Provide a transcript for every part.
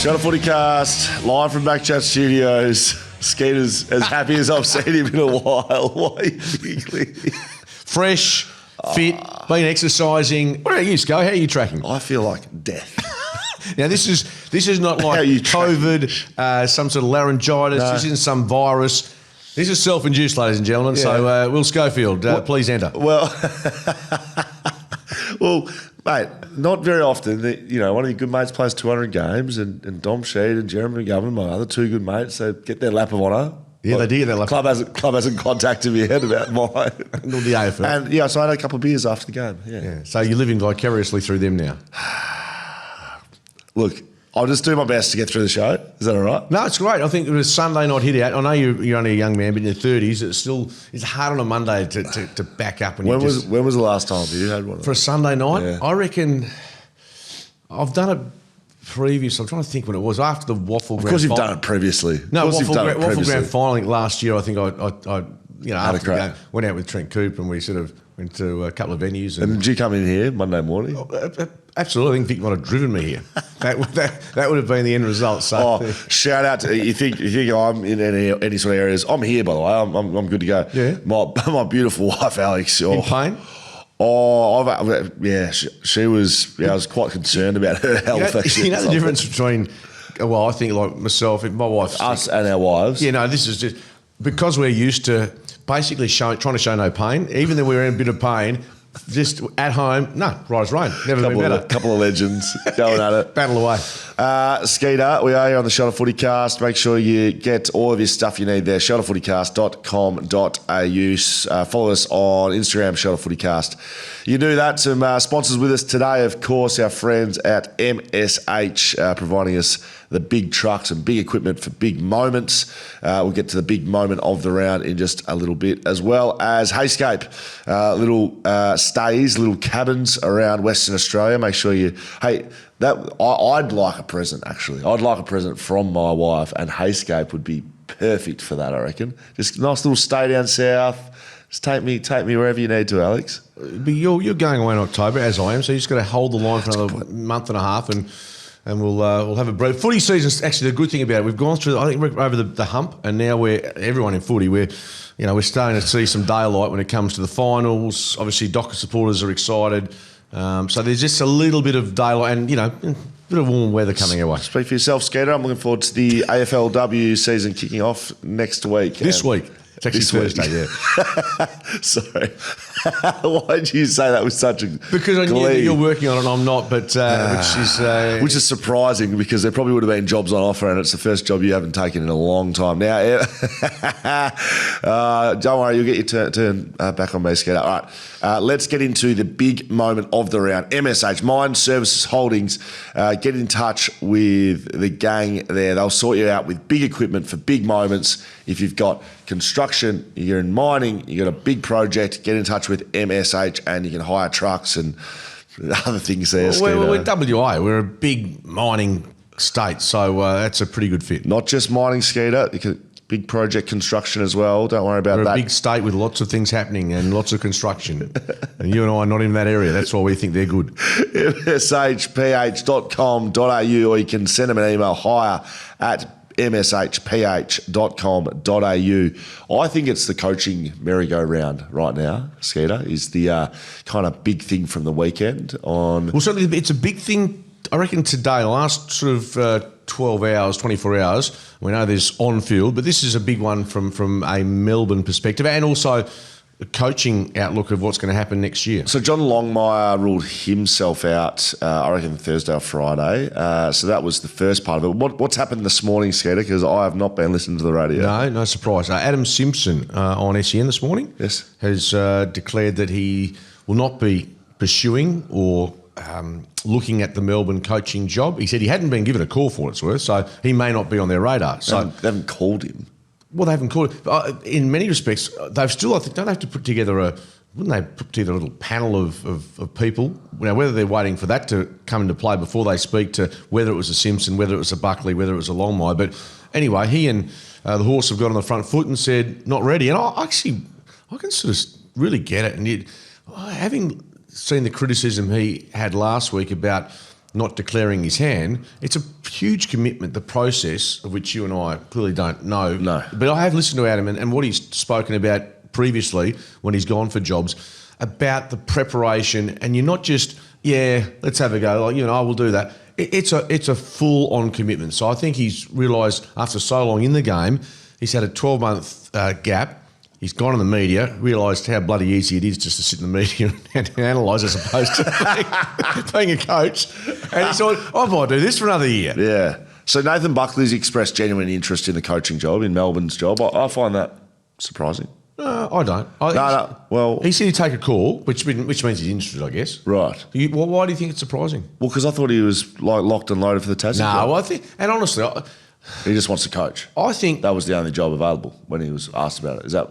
Shut FootyCast, live from BackChat Studios. Skeeter's as happy as I've seen him in a while. Why are you giggling? Fresh, fit, been exercising. What about you, Sco? How are you tracking? I feel like death. Now, this is not like COVID, some sort of laryngitis. No. This isn't some virus. This is self-induced, ladies and gentlemen. Yeah. So, Will Schofield, please enter. Well, mate, not very often. One of your good mates plays 200 games, and Dom Sheed and Jeremy McGovern, my other two good mates, they get their lap of honour. Yeah, they did. That club hasn't contacted me yet about mine. Nor the AFL. And so I had a couple of beers after the game. Yeah. So you're living vicariously through them now. Look, I'll just do my best to get through the show. Is that all right? No, it's great. I think it was Sunday night hit out. I know you're only a young man, but in your 30s, it's hard on a Monday to back up. When was the last time you had one? For a Sunday night? Yeah. I reckon I've done it previous. I'm trying to think when it was. After the Waffle Grand Final. Of course you've done it previously. No, Waffle Grand Final last year, I think after the game, went out with Trent Cooper and we sort of went to a couple of venues. And did you come in here Monday morning? Absolutely. I think Vic might have driven me here. That would have been the end result. So. Shout out to you think I'm in any sort of areas. I'm here, by the way. I'm good to go. Yeah. My beautiful wife, Alex. In pain? She was. I was quite concerned about her health. You know the difference between. Well, I think like myself, my wife, us, and our wives. This is just because we're used to basically trying to show no pain, even though we're in a bit of pain. Just at home, right as rain. Never been better. A couple of legends going at it. Battle away. Skeeter, we are here on the Shot FootyCast. Make sure you get all of your stuff you need there. shotofootycast.com.au. Follow us on Instagram, Shot FootyCast. You do that. Some sponsors with us today, of course, our friends at MSH, providing us the big trucks and big equipment for big moments. We'll get to the big moment of the round in just a little bit, as well as Heyscape, little stays, little cabins around Western Australia. Make sure I'd like a present, actually. I'd like a present from my wife, and Heyscape would be perfect for that, I reckon. Just a nice little stay down south. Just take me wherever you need to, Alex. But you're going away in October, as I am, so you just got to hold the line for another month and a half, and we'll have a break. Footy season's actually the good thing about it. We've gone through, I think we're over the hump, and now everyone in footy, we're starting to see some daylight when it comes to the finals. Obviously, Docker supporters are excited. So there's just a little bit of daylight and, a bit of warm weather coming our way. Speak for yourself, Skeeter. I'm looking forward to the AFLW season kicking off next week. This week. It's actually Thursday, yeah. Sorry. Why did you say that with such a Because I knew that you're working on it and I'm not, but which is surprising because there probably would have been jobs on offer and it's the first job you haven't taken in a long time. Now, don't worry, you'll get your turn back on me, Skeeter. All right, let's get into the big moment of the round. MSH, Mine Services Holdings, get in touch with the gang there. They'll sort you out with big equipment for big moments. If you've got construction, you're in mining, you've got a big project, get in touch with MSH and you can hire trucks and other things there. We're WA. We're a big mining state, so that's a pretty good fit. Not just mining, Skeeter. Big project construction as well. Don't worry about that. We're a big state with lots of things happening and lots of construction. And you and I are not in that area. That's why we think they're good. mshph.com.au, or you can send them an email, hire@mshph.com.au. I think it's the coaching merry-go-round right now, Skeeter, is the kind of big thing from the weekend. Well, certainly it's a big thing, I reckon, today, the last sort of 12 hours, 24 hours. We know there's on-field, but this is a big one from a Melbourne perspective and also the coaching outlook of what's going to happen next year. So John Longmire ruled himself out, I reckon, Thursday or Friday. So that was the first part of it. What's happened this morning, Skeeter? Because I have not been listening to the radio. No surprise. Adam Simpson on SEN this morning has declared that he will not be pursuing or looking at the Melbourne coaching job. He said he hadn't been given a call for what it's worth, so he may not be on their radar. So they haven't called him. Well, they haven't called it. In many respects, they've still, I think, don't have to put together wouldn't they put together a little panel of people? Now, whether they're waiting for that to come into play before they speak to whether it was a Simpson, whether it was a Buckley, whether it was a Longmire. But anyway, he and the horse have got on the front foot and said, not ready. And I can sort of really get it. And having seen the criticism he had last week about not declaring his hand, it's a huge commitment, the process of which you and I clearly don't know. No. But I have listened to Adam and what he's spoken about previously when he's gone for jobs about the preparation, and you're not just, let's have a go, like, I will do that. It's a full-on commitment. So I think he's realised after so long in the game, he's had a 12-month gap. He's gone in the media, realised how bloody easy it is just to sit in the media and analyse as opposed to being a coach. And he thought, I might do this for another year. Yeah. So Nathan Buckley's expressed genuine interest in the coaching job, in Melbourne's job. I find that surprising. I don't. No. Well, he said he'd take a call, which means he's interested, I guess. Right. Why do you think it's surprising? Well, because I thought he was like locked and loaded for the Tassie job. I think, and honestly, he just wants to coach. I think that was the only job available when he was asked about it. Is that?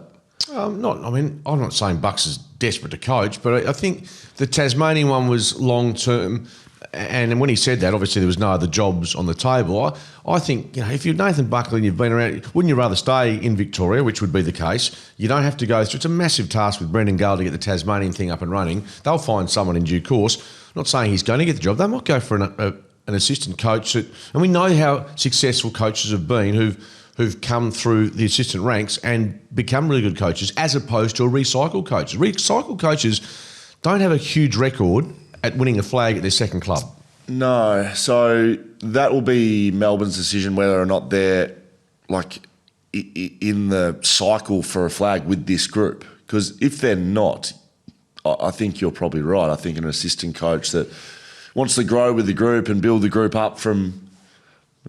I'm not saying Bucks is desperate to coach, but I think the Tasmanian one was long term. And when he said that, obviously there was no other jobs on the table. I think, if you're Nathan Buckley and you've been around, wouldn't you rather stay in Victoria, which would be the case? You don't have to go through. It's a massive task with Brendan Gale to get the Tasmanian thing up and running. They'll find someone in due course. I'm not saying he's going to get the job. They might go for an assistant coach. And we know how successful coaches have been who've come through the assistant ranks and become really good coaches, as opposed to a recycled coach. Recycled coaches don't have a huge record at winning a flag at their second club. No. So that will be Melbourne's decision whether or not they're in the cycle for a flag with this group. Because if they're not, I think you're probably right. I think an assistant coach that wants to grow with the group and build the group up from,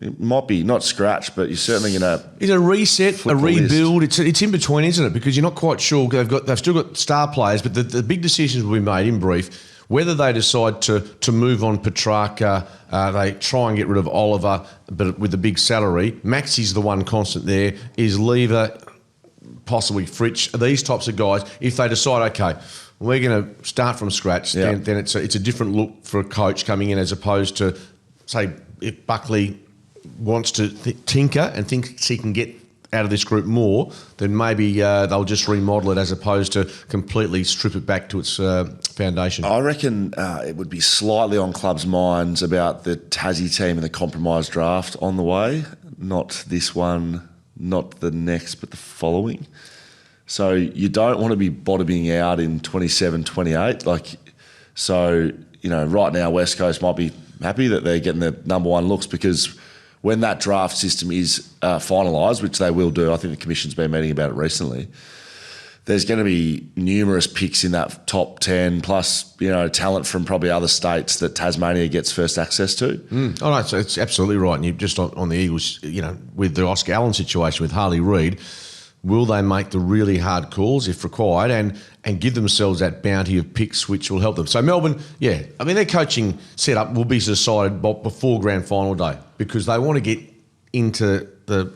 it might be not scratch, but you're certainly going to. It's a reset, a rebuild. It's in between, isn't it? Because you're not quite sure. They've still got star players, but the big decisions will be made in brief. Whether they decide to move on Petrarca, they try and get rid of Oliver, but with a big salary. Maxi's the one constant there. Is Lever, possibly Fritsch, these types of guys. If they decide, okay, we're going to start from scratch, then it's a different look for a coach coming in, as opposed to, say, if Buckley wants to tinker and thinks he can get out of this group more, then maybe they'll just remodel it as opposed to completely strip it back to its foundation. I reckon it would be slightly on clubs' minds about the Tassie team and the compromise draft on the way. Not this one, not the next, but the following. So you don't want to be bottoming out in 27, 28. Right now West Coast might be happy that they're getting the number one looks, because when that draft system is finalised, which they will do, I think the Commission's been meeting about it recently, there's going to be numerous picks in that top 10, plus, talent from probably other states that Tasmania gets first access to. Oh, no, so it's absolutely right. And you're just on the Eagles, with the Oscar Allen situation with Harley Reid, will they make the really hard calls if required and give themselves that bounty of picks which will help them? So Melbourne, their coaching setup will be decided before grand final day, because they want to get into the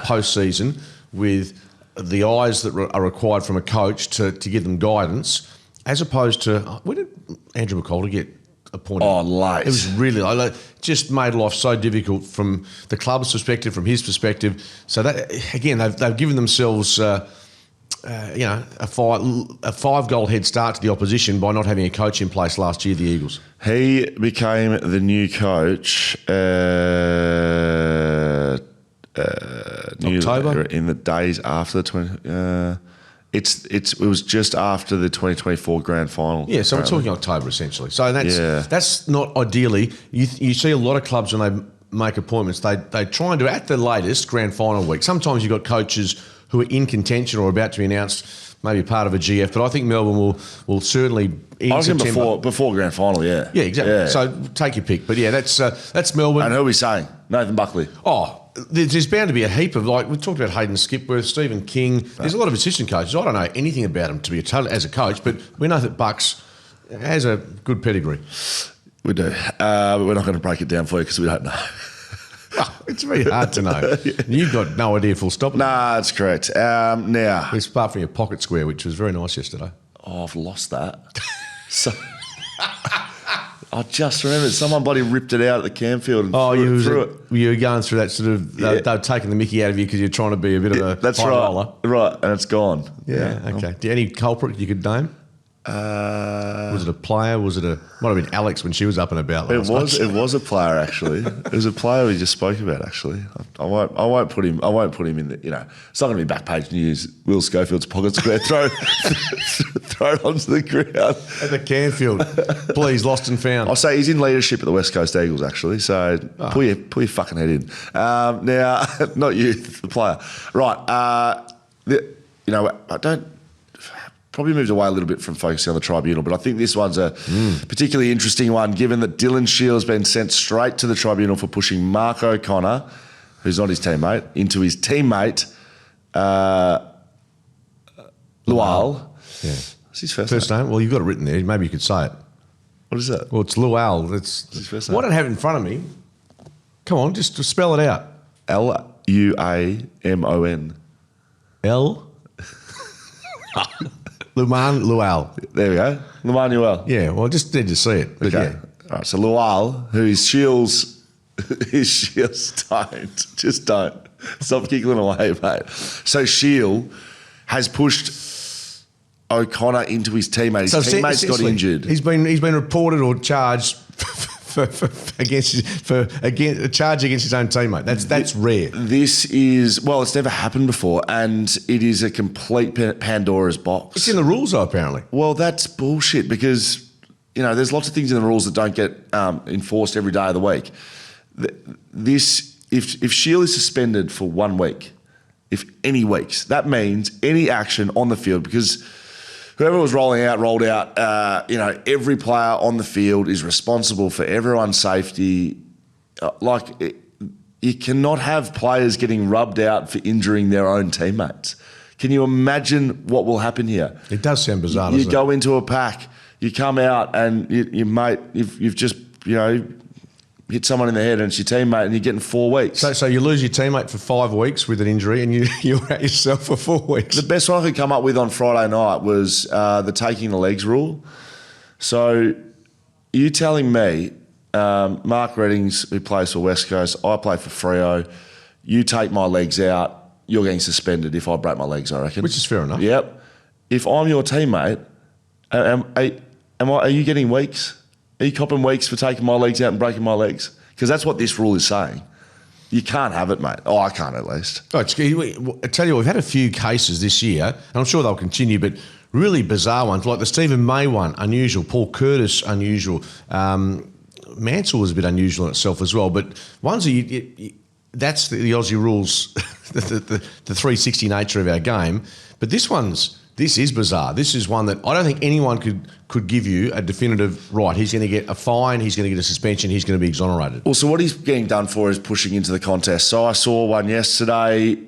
postseason with the eyes that are required from a coach to give them guidance, as opposed to, when did Andrew McCullough get appointed? Oh, late. It was really just made life so difficult from the club's perspective, from his perspective. So that, again, they've given themselves a 5-goal head start to the opposition by not having a coach in place last year, the Eagles. He became the new coach October? In the days after the 20. It was just after the 2024 grand final. Yeah, so apparently. We're talking October essentially. So that's not ideally. You see a lot of clubs when they make appointments, they try and do at the latest grand final week. Sometimes you've got coaches who are in contention or about to be announced, maybe part of a GF, but I think Melbourne will certainly in I reckon September. before grand final, yeah. Yeah, exactly. Yeah. So take your pick. But that's Melbourne. And who are we saying? Nathan Buckley. Oh, there's bound to be a heap of, we talked about Hayden Skipworth, Stephen King. There's a lot of assistant coaches. I don't know anything about him as a coach, but we know that Bucks has a good pedigree. We do. But we're not going to break it down for you because we don't know. It's very hard to know. You've got no idea full stop. Nah, that's correct. Now, apart from your pocket square, which was very nice yesterday. Oh, I've lost that. So I just remembered someone bloody ripped it out at the Campfield and threw it. You were going through that sort of, they've taken the mickey out of you because you're trying to be a bit of a that's high right. roller. Right, and it's gone. Yeah, okay. Do you any culprit you could name? Was it a player? Was it might have been Alex when she was up and about last It night. was a player actually. It was a player we just spoke about actually. I won't put him in the, it's not going to be back page news. Will Schofield's pocket square throw it onto the ground At the Canfield. Please, lost and found. I'll say he's in leadership at the West Coast Eagles actually. So pull your fucking head in. Now, not you, the player. Right. I don't. Probably moved away a little bit from focusing on the tribunal, but I think this one's a particularly interesting one, given that Dylan Shields been sent straight to the tribunal for pushing Mark O'Connor, who's not his teammate, into his teammate, Lual. Yeah. What's his first name? Well, you've got it written there. Maybe you could say it. What is that? Well, it's Lual. What's his first name? Why don't I have it in front of me? Come on, just spell it out. Luamon. L. Lual. There we go. Lumanuel. Yeah, well, just need to see it. But Okay. yeah. All right, so Lual, who is Shields, just don't. Stop giggling away, mate. So Shield has pushed O'Connor into his teammate. His teammate's got injured. He's been reported or charged for a charge against his own teammate. That's rare. This is, well, it's never happened before, and it is a complete Pandora's box. It's in the rules, though, apparently. Well, that's bullshit because, there's lots of things in the rules that don't get enforced every day of the week. If Shield is suspended for 1 week, if any weeks, that means any action on the field, because whoever was rolled out. Every player on the field is responsible for everyone's safety. You cannot have players getting rubbed out for injuring their own teammates. Can you imagine what will happen here? It does sound bizarre, You doesn't go into a pack, you come out and you've just, hit someone in the head and it's your teammate and you're getting 4 weeks. So you lose your teammate for 5 weeks with an injury and you're at yourself for 4 weeks. The best one I could come up with on Friday night was the taking the legs rule. So you telling me, Mark Reddings, who plays for West Coast, I play for Freo, you take my legs out, you're getting suspended if I break my legs, I reckon. Which is fair enough. Yep. If I'm your teammate, are you getting weeks? Are you copping weeks for taking my legs out and breaking my legs? Because that's what this rule is saying. You can't have it, mate. Oh, I can't at least. I tell you what, we've had a few cases this year, and I'm sure they'll continue, but really bizarre ones, like the Stephen May one, unusual. Paul Curtis, unusual. Mansell was a bit unusual in itself as well, but ones that's the Aussie rules, the 360 nature of our game. But this is bizarre. This is one that I don't think anyone could give you a definitive right. He's going to get a fine, he's going to get a suspension, he's going to be exonerated. Well, so what he's getting done for is pushing into the contest. So I saw one yesterday.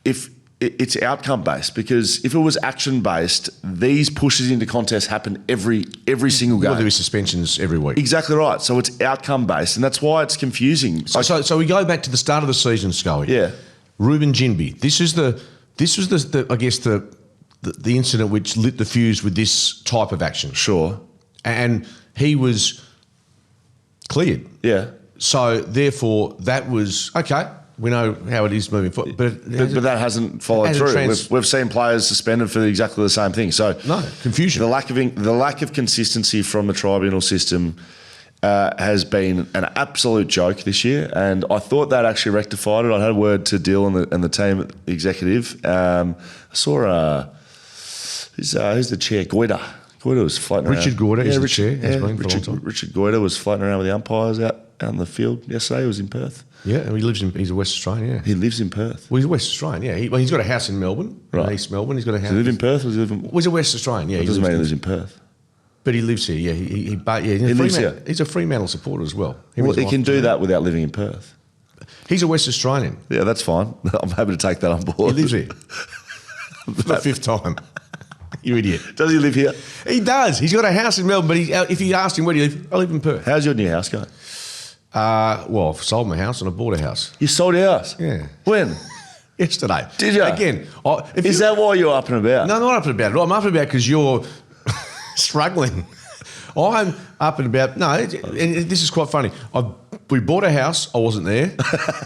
If it's outcome based, because if it was action based, these pushes into contests happen every single game. Well, there is suspensions every week. Exactly right. So it's outcome based, and that's why it's confusing. So we go back to the start of the season, Scully. Yeah. Ruben Ginbey. This was the I guess the incident which lit the fuse with this type of action. Sure. And he was cleared. Yeah. So therefore, that was okay. We know how it is moving forward, but that hasn't followed through. We've seen players suspended for exactly the same thing. So no confusion. The lack of consistency from the tribunal system has been an absolute joke this year, and I thought that actually rectified it. I had a word to Dill and the team executive. I saw who's the chair? Goyder. Goyder was floating around. Richard Goyder is the chair. Richard Goyder was floating around with the umpires out in the field yesterday. He was in Perth. Yeah, and he's a West Australian, yeah. He lives in Perth. Well, he's a West Australian, yeah. He's got a house in Melbourne, right. In East Melbourne. He's got a house. Does he live in Perth or does he live in... Well, he's a West Australian, yeah. It doesn't mean he lives in Perth. But he lives here, yeah. He lives here. He's a Fremantle supporter as well. Well, he can do that without living in Perth. He's a West Australian. Yeah, that's fine. I'm happy to take that on board. He lives here. For the 5th time. You idiot. Does he live here? He does. He's got a house in Melbourne, but if you asked him where do you live, I live in Perth. How's your new house going? Well, I've sold my house and I bought a house. You sold your house? Yeah. When? Yesterday. Did you? Again. Is that why you're up and about? No, I'm not up and about. I'm up and about because you're struggling. I'm up and about. No, and this is quite funny. I've we bought a house. I wasn't there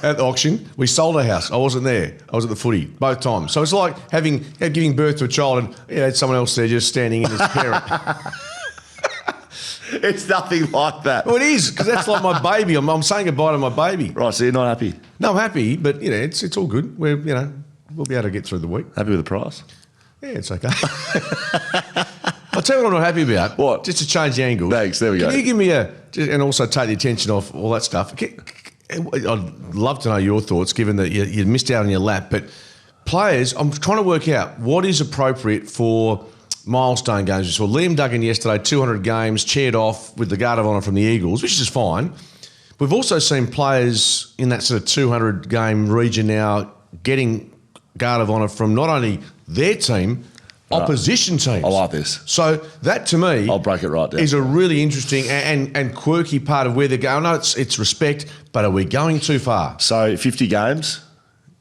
at the auction. We sold a house. I wasn't there. I was at the footy both times. So it's like giving birth to a child and had someone else there just standing in as parent. It's nothing like that. Well, it is, because that's like my baby. I'm saying goodbye to my baby. Right, so you're not happy? No, I'm happy, but it's all good. We'll be able to get through the week. Happy with the price? Yeah, it's okay. I'll tell you what I'm not happy about. What? Just to change the angle. Thanks, there we go. Can you give me and also take the attention off all that stuff. I'd love to know your thoughts, given that you missed out on your lap, but players, I'm trying to work out what is appropriate for milestone games. We saw Liam Duggan yesterday, 200 games, chaired off with the Guard of Honour from the Eagles, which is fine. We've also seen players in that sort of 200 game region now getting Guard of Honour from not only their team, opposition teams. I like this. So that, to me, I'll break it right down. Is a really interesting and quirky part of where they're going. I know it's respect, but are we going too far? So 50 games,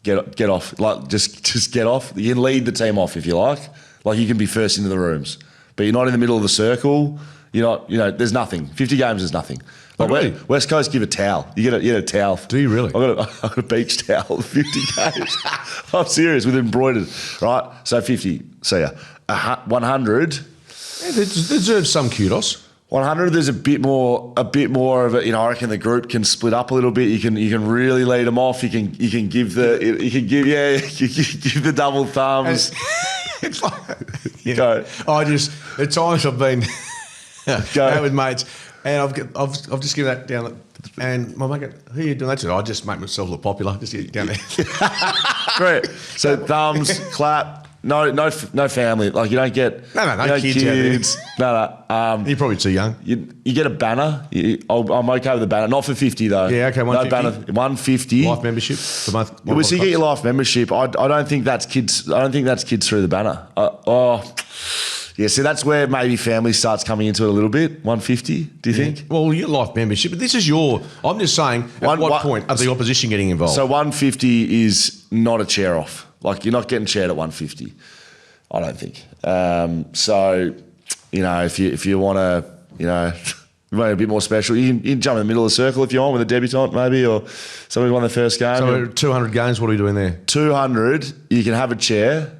get off. Like just get off. You can lead the team off if you like. Like you can be first into the rooms, but you're not in the middle of the circle. You're not. There's nothing. 50 games is nothing. Like really? West Coast give a towel. You get a towel. Do you really? I got a beach towel. 50 games. I'm serious, with embroidered. Right. So 50. See ya. 100. Yeah, they deserve some kudos. 100. There's a bit more of it. I reckon the group can split up a little bit. You can really lead them off. You can give the double thumbs. It's like, Go. At times I've been out with mates, and I've just given that down, and my mate, who are you doing that to? I just make myself look popular. Just get down there. Great. So thumbs, clap. No family. Like you don't get no kids. No. You're probably too young. You get a banner. I'm okay with the banner. Not for 50 though. Yeah, okay. 150. No banner. 150. Life membership for both. So you get your life membership. I don't think that's kids. I don't think that's kids through the banner. Yeah. See, that's where maybe family starts coming into it a little bit. 150. Do you think? Well, you get life membership, but this is I'm just saying. At what point are the opposition getting involved? So 150 is not a chair off. Like you're not getting chaired at 150. I don't think. So, if you want to, a bit more special, you can jump in the middle of the circle if you want with a debutant maybe, or somebody won their first game. So 200 games, what are we doing there? 200, you can have a chair.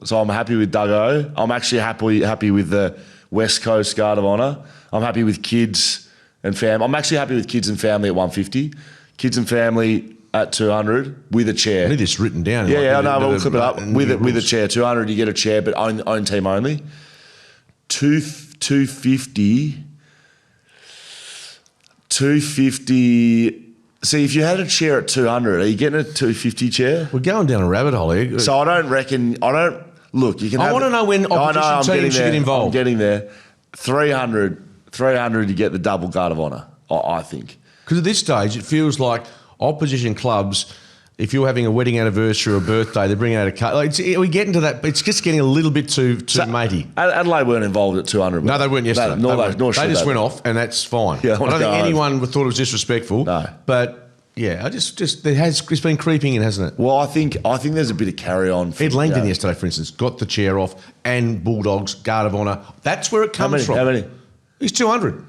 So I'm happy with Duggo. I'm actually happy with the West Coast Guard of Honour. I'm happy with kids and family. I'm actually happy with kids and family at 150. Kids and family at 200 with a chair. I need this written down. Yeah, I know. We'll clip it up with a chair. 200, you get a chair, but own team only. 250. See, if you had a chair at 200, are you getting a 250 chair? We're going down a rabbit hole here. So I don't reckon. Look, you can. I want to know when opposition teams should get involved. I'm getting there. 300, you get the double Guard of Honour. I think. Because at this stage, it feels like opposition clubs, if you're having a wedding anniversary or a birthday, they bring out a card. We get into that, but it's just getting a little bit too matey. Adelaide weren't involved at 200. No, they weren't yesterday. They just went off, and that's fine. Yeah, I don't think anyone thought it was disrespectful. No. But yeah, it's been creeping in, hasn't it? Well, I think there's a bit of carry on. Ed Langdon yesterday, for instance, got the chair off, and Bulldogs, Guard of Honour. That's where it comes from. How many? He's 200.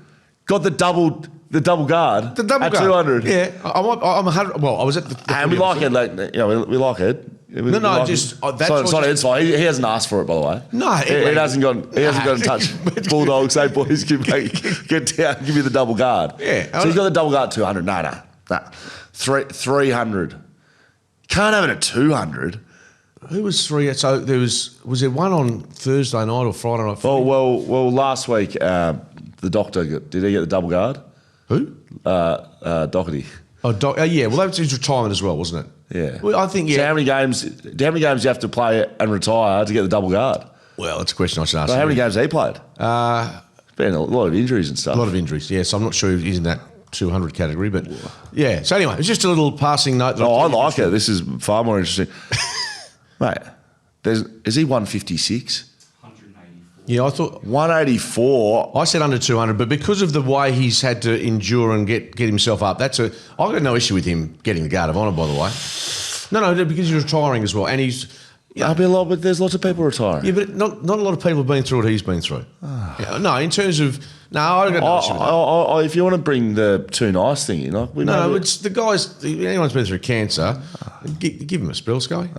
Got the double guard. The double at guard. 200. Yeah, I'm 100. Well, I was at the and we like it. We like it. That's not Ed's fault. He hasn't asked for it, by the way. No, he hasn't gone. He hasn't gone in touch. Bulldogs, say boys, get down, give me the double guard. Yeah. So he's got the double guard at 200. No. 300. Can't have it at 200. Who was three? So was there one on Thursday night or Friday night? Well, last week the doctor did he get the double guard? Who? Doherty. Yeah. Well, that was his retirement as well, wasn't it? Yeah. Well, I think, yeah. So how many games do you have to play and retire to get the double guard? Well, that's a question I should ask. So how many games has he played? Been a lot of injuries and stuff. A lot of injuries, yes. I'm not sure he's in that 200 category, but yeah. So anyway, it's just a little passing note. I like it. This is far more interesting. Mate, is he 156? Yeah, I thought 184. I said under 200, but because of the way he's had to endure and get himself up, I've got no issue with him getting the Guard of Honour, by the way. No, because he's retiring as well, and he's. Yeah, but there's lots of people retiring. Yeah, but not a lot of people have been through what he's been through. Yeah, no, in terms of No, I don't know. If you want to bring the too nice thing in, It's the guys. Anyone's been through cancer, give him a spell, Scully.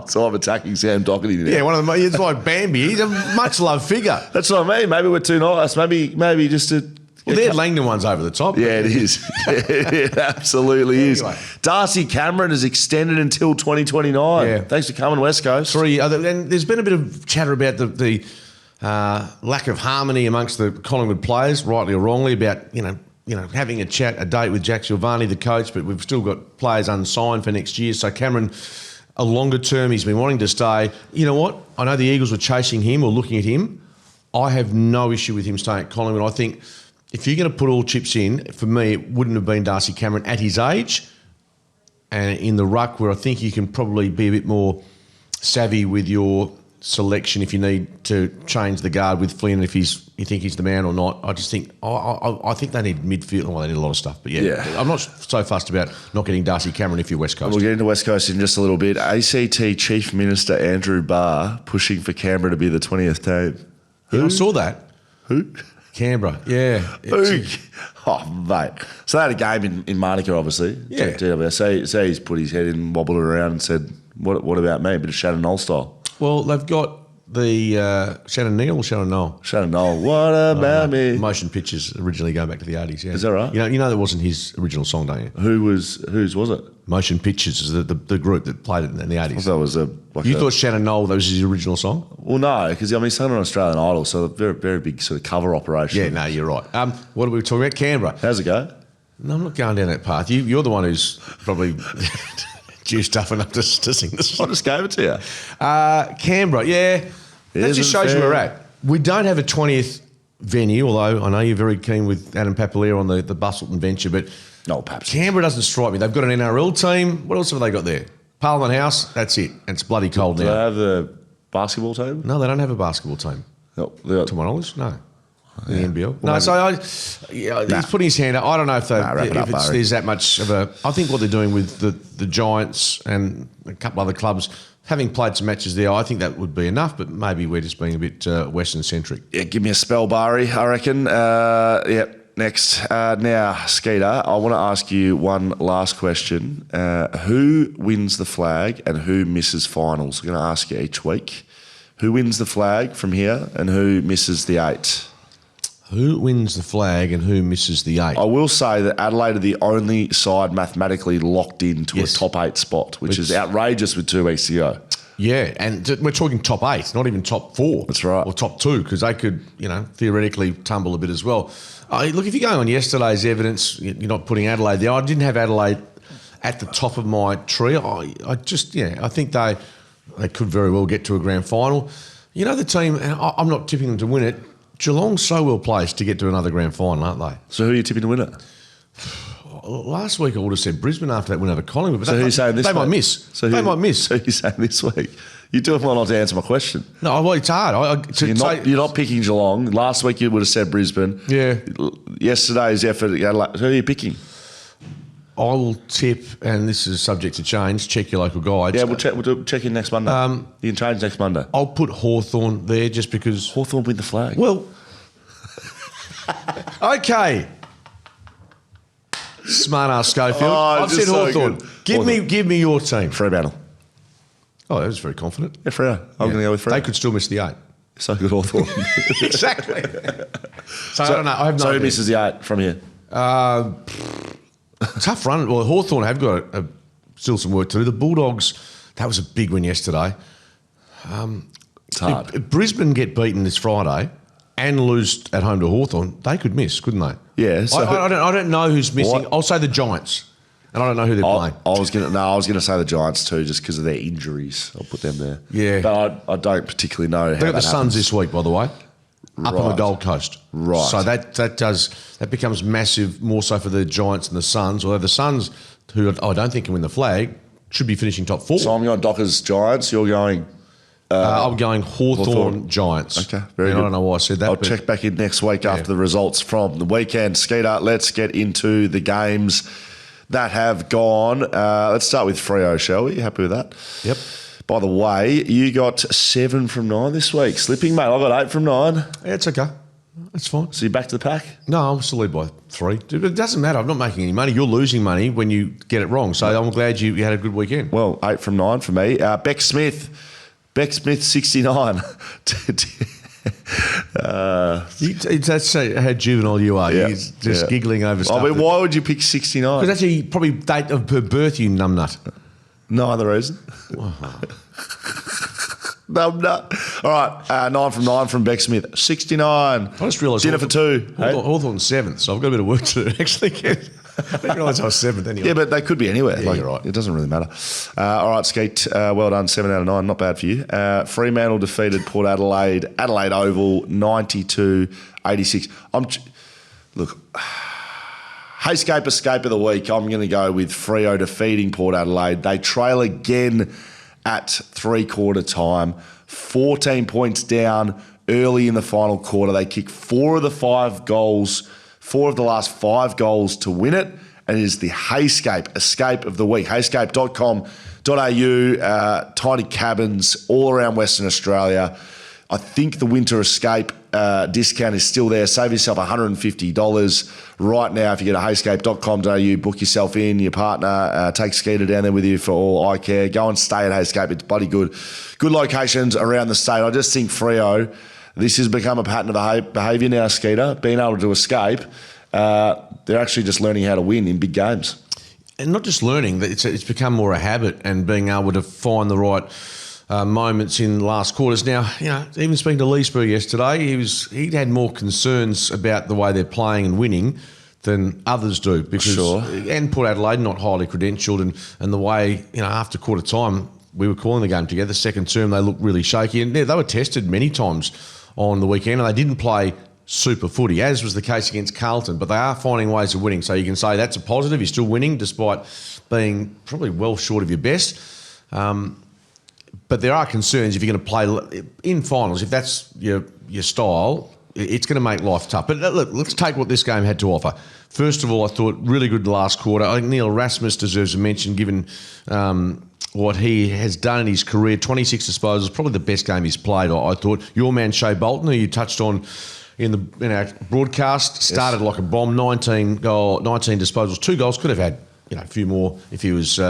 So I'm attacking Sam Doherty now. Yeah, one of them. It's like Bambi. He's a much loved figure. That's what I mean. Maybe we're too nice. Maybe just to. Well, the Ed Langdon one's over the top. Yeah, it is. It absolutely is. Anyway. Darcy Cameron is extended until 2029. Yeah. Thanks for coming, West Coast. And there's been a bit of chatter about the lack of harmony amongst the Collingwood players, rightly or wrongly, about having a date with Jack Silvani, the coach, but we've still got players unsigned for next year. So Cameron, a longer term, he's been wanting to stay. You know what? I know the Eagles were chasing him or looking at him. I have no issue with him staying at Collingwood. I think if you're going to put all chips in, for me, it wouldn't have been Darcy Cameron at his age and in the ruck, where I think you can probably be a bit more savvy with your selection if you need to change the guard with Flynn, if you think he's the man or not. I just think I think they need midfield. Well, they need a lot of stuff, but yeah. I'm not so fussed about not getting Darcy Cameron if you're West Coast. We'll get into West Coast in just a little bit. ACT Chief Minister Andrew Barr pushing for Canberra to be the 20th team. Yeah, I saw that. Who? Canberra, yeah. Who? Oh, mate. So they had a game in Monica, obviously. Yeah. So he's put his head in, wobbled it around and said, what about me? A bit of Shannon Knoll style. Well, they've got the Shannon Neal or Shannon Knoll? Shannon Knoll, what about me? Motion pictures originally going back to the 80s, yeah. Is that right? You know that wasn't his original song, don't you? Whose was it? Motion Pictures is the group that played it in the 80s. I thought it was You thought Shannon Knoll, that was his original song? Well, no, because he's sung on Australian Idol, so a very, very big sort of cover operation. Yeah, no, you're right. What are we talking about? Canberra. How's it go? No, I'm not going down that path. You're the one who's probably juiced up enough to sing the song. I just gave it to you. Canberra, yeah. That just shows you where we're at. We don't have a 20th venue, although I know you're very keen with Adam Papalier on the Busselton venture, but no, perhaps. Canberra doesn't strike me. They've got an NRL team. What else have they got there? Parliament House, that's it. And it's bloody cold now. Do they have the basketball team? No, they don't have a basketball team. No, to my knowledge, no. The NBL. Well, no, he's putting his hand up. I don't know if there's that much of a... I think what they're doing with the Giants and a couple other clubs, having played some matches there, I think that would be enough, but maybe we're just being a bit Western-centric. Yeah, give me a spell, Barry, I reckon. Yep. Next. Now, Skeeter, I want to ask you one last question. Who wins the flag and who misses finals? I'm going to ask you each week. Who wins the flag from here and who misses the 8? Who wins the flag and who misses the 8? I will say that Adelaide are the only side mathematically locked into a top 8 spot, which is outrageous with 2 weeks to go. Yeah, and we're talking top 8, not even top 4. That's right. Or top 2, because they could, theoretically tumble a bit as well. Look, if you're going on yesterday's evidence, you're not putting Adelaide there. I didn't have Adelaide at the top of my tree. I think they could very well get to a grand final. You know, the team, and I'm not tipping them to win it, Geelong's so well placed to get to another grand final, aren't they? So who are you tipping to win it? Last week I would have said Brisbane after that win over Collingwood, but so who are you saying this they week? might miss. They might miss. So you're saying this week? You're doing well not to answer my question. No, well, it's hard. You're not picking Geelong. Last week you would have said Brisbane. Yeah. Yesterday's effort at Adelaide. Who are you picking? I will tip, and this is subject to change, check your local guides. Yeah, we'll check in next Monday. You can change next Monday. I'll put Hawthorn there just because... Hawthorn win the flag. Well... Okay. Smart ass Schofield. I've said Hawthorn. Give me your team. Fremantle. Oh, that was very confident. Yeah, Freo. I'm going to go with Freo. They could still miss the 8. So good Hawthorn. Exactly. So I don't know. I have no idea. Who misses the 8 from here? Tough run. Well, Hawthorn have got still some work to do. The Bulldogs, that was a big win yesterday. It's hard. If Brisbane get beaten this Friday and lose at home to Hawthorn, they could miss, couldn't they? Yeah. So I don't know who's missing. I'll say the Giants, and I don't know who they're playing. I was going to say the Giants too, just because of their injuries. I'll put them there. Yeah, but I don't particularly know. They've got the Suns this week, by the way, up on the Gold Coast. Right. So that becomes massive, more so for the Giants and the Suns. Although the Suns, who I don't think can win the flag, should be finishing top 4. So I'm going Dockers Giants. You're going. I'm going Hawthorn Giants. Okay, very good. I don't know why I said that. I'll check back in next week after the results from the weekend. Skeeter, let's get into the games that have gone. Let's start with Freo, shall we? Happy with that? Yep. By the way, you got 7 from 9 this week. Slipping, mate. I got 8 from 9. Yeah, it's okay. That's fine. So you're back to the pack? No, I'm still lead by 3. It doesn't matter. I'm not making any money. You're losing money when you get it wrong. So I'm glad you had a good weekend. Well, 8 from 9 for me. Beck Smith, 69. That's how juvenile you are. Yeah, You're just giggling over stuff. I mean, why would you pick 69? Because actually, probably date of her birth, you numbnut. No other reason. Numbnut. All right, 9 from 9 from Beck Smith. 69. I just realised Dinner for 2. Hawthorn's 7th, so I've got a bit of work to do, actually. I didn't realise I was 7th anyway. Yeah, but they could be anywhere. Yeah, you're right. It doesn't really matter. All right, Skeet, well done, 7 out of 9. Not bad for you. Fremantle defeated Port Adelaide. Adelaide Oval, 92-86. Look, Heyscape Escape of the week, I'm going to go with Freo defeating Port Adelaide. They trail again at three-quarter time. 14 points down early in the final quarter. They kick 4 of the last 5 goals to win it, and it is the Heyscape Escape of the week. Heyscape.com.au, tiny cabins all around Western Australia. I think the winter escape discount is still there. Save yourself $150 right now if you go to heyscape.com.au, book yourself in, your partner, take Skeeter down there with you for all eye care. Go and stay at Heyscape. It's bloody good. Good locations around the state. I just think Freo, this has become a pattern of behaviour now, Skeeter, being able to escape. They're actually just learning how to win in big games. And not just learning, it's become more a habit and being able to find the right moments in last quarters. Now, even speaking to Lee Spur yesterday, he'd had more concerns about the way they're playing and winning than others do. Because, and Port Adelaide, not highly credentialed, and the way, after quarter time, we were calling the game together. Second term, they looked really shaky. And they were tested many times on the weekend, and they didn't play super footy, as was the case against Carlton, but they are finding ways of winning. So you can say that's a positive. You're still winning despite being probably well short of your best. But there are concerns if you're going to play in finals. If that's your style, it's going to make life tough. But look, let's take what this game had to offer. First of all, I thought really good last quarter. I think Neil Erasmus deserves a mention given what he has done in his career. 26 disposals, probably the best game he's played, I thought. Your man, Shea Bolton, who you touched on in our broadcast, started like a bomb, 19 disposals, 2 goals, could have had a few more if he was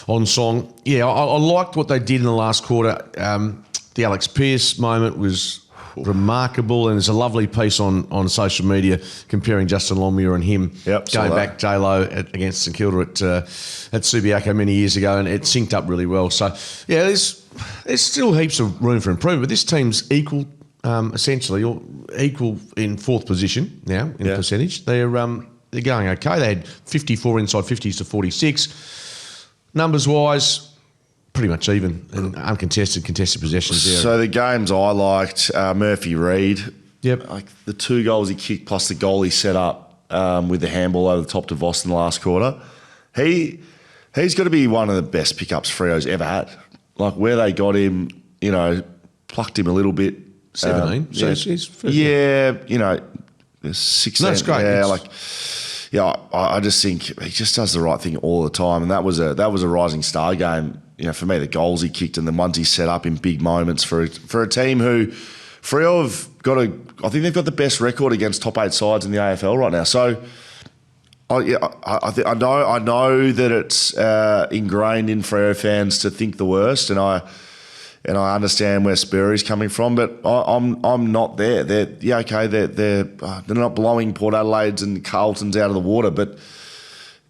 on song. Yeah, I liked what they did in the last quarter. The Alex Pearce moment was remarkable, and there's a lovely piece on social media comparing Justin Longmuir and him going back J-Lo against St Kilda at Subiaco many years ago, and it synced up really well. So, yeah, there's still heaps of room for improvement, but this team's equal, essentially, or equal in 4th position now in percentage. They're going okay. They had 54 inside 50s to 46. Numbers-wise, pretty much even, and contested possessions there. So the games I liked, Murphy Reid. Yep. Like the 2 goals he kicked plus the goal he set up with the handball over the top to Voss in the last quarter. He's got to be one of the best pickups Freo's ever had. Like where they got him, plucked him a little bit. 17. He's 16. No, it's great. I just think he just does the right thing all the time, and that was a rising star game. For me, the goals he kicked and the ones he set up in big moments for a team who Freo have got I think they've got the best record against top 8 sides in the AFL right now. So, I know that it's ingrained in Freo fans to think the worst, and I understand where Spurry's coming from, but I'm not there. They're not blowing Port Adelaide's and Carlton's out of the water, but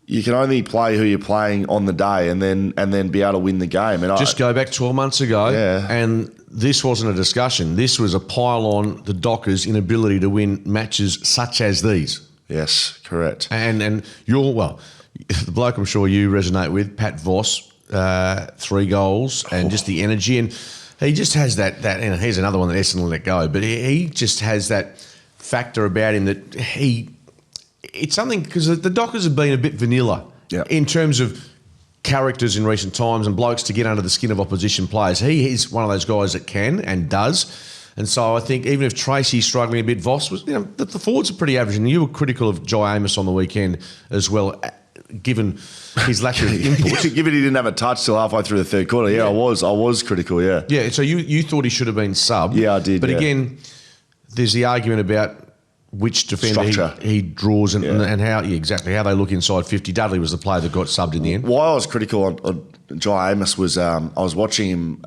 you can only play who you're playing on the day, and then be able to win the game. And just go back 12 months ago, and this wasn't a discussion. This was a pile on the Dockers' inability to win matches such as these. Yes, correct. And the bloke I'm sure you resonate with, Pat Voss. 3 goals and just the energy, and he just has that and here's another one that Essendon let go, but he just has that factor about him that it's something, because the Dockers have been a bit vanilla in terms of characters in recent times and blokes to get under the skin of opposition players. He is one of those guys that can and does, and so I think even if Tracy's struggling a bit, Voss was, the forwards are pretty average, and you were critical of Jai Amos on the weekend as well. given his lack of input. Given he didn't have a touch till halfway through the third quarter. Yeah, I was critical, yeah. Yeah, so you thought he should have been sub. Yeah, I did, But again, there's the argument about which defender he draws and how how they look inside 50. Dudley was the player that got subbed in the end. Why I was critical on Jai Amos was I was watching him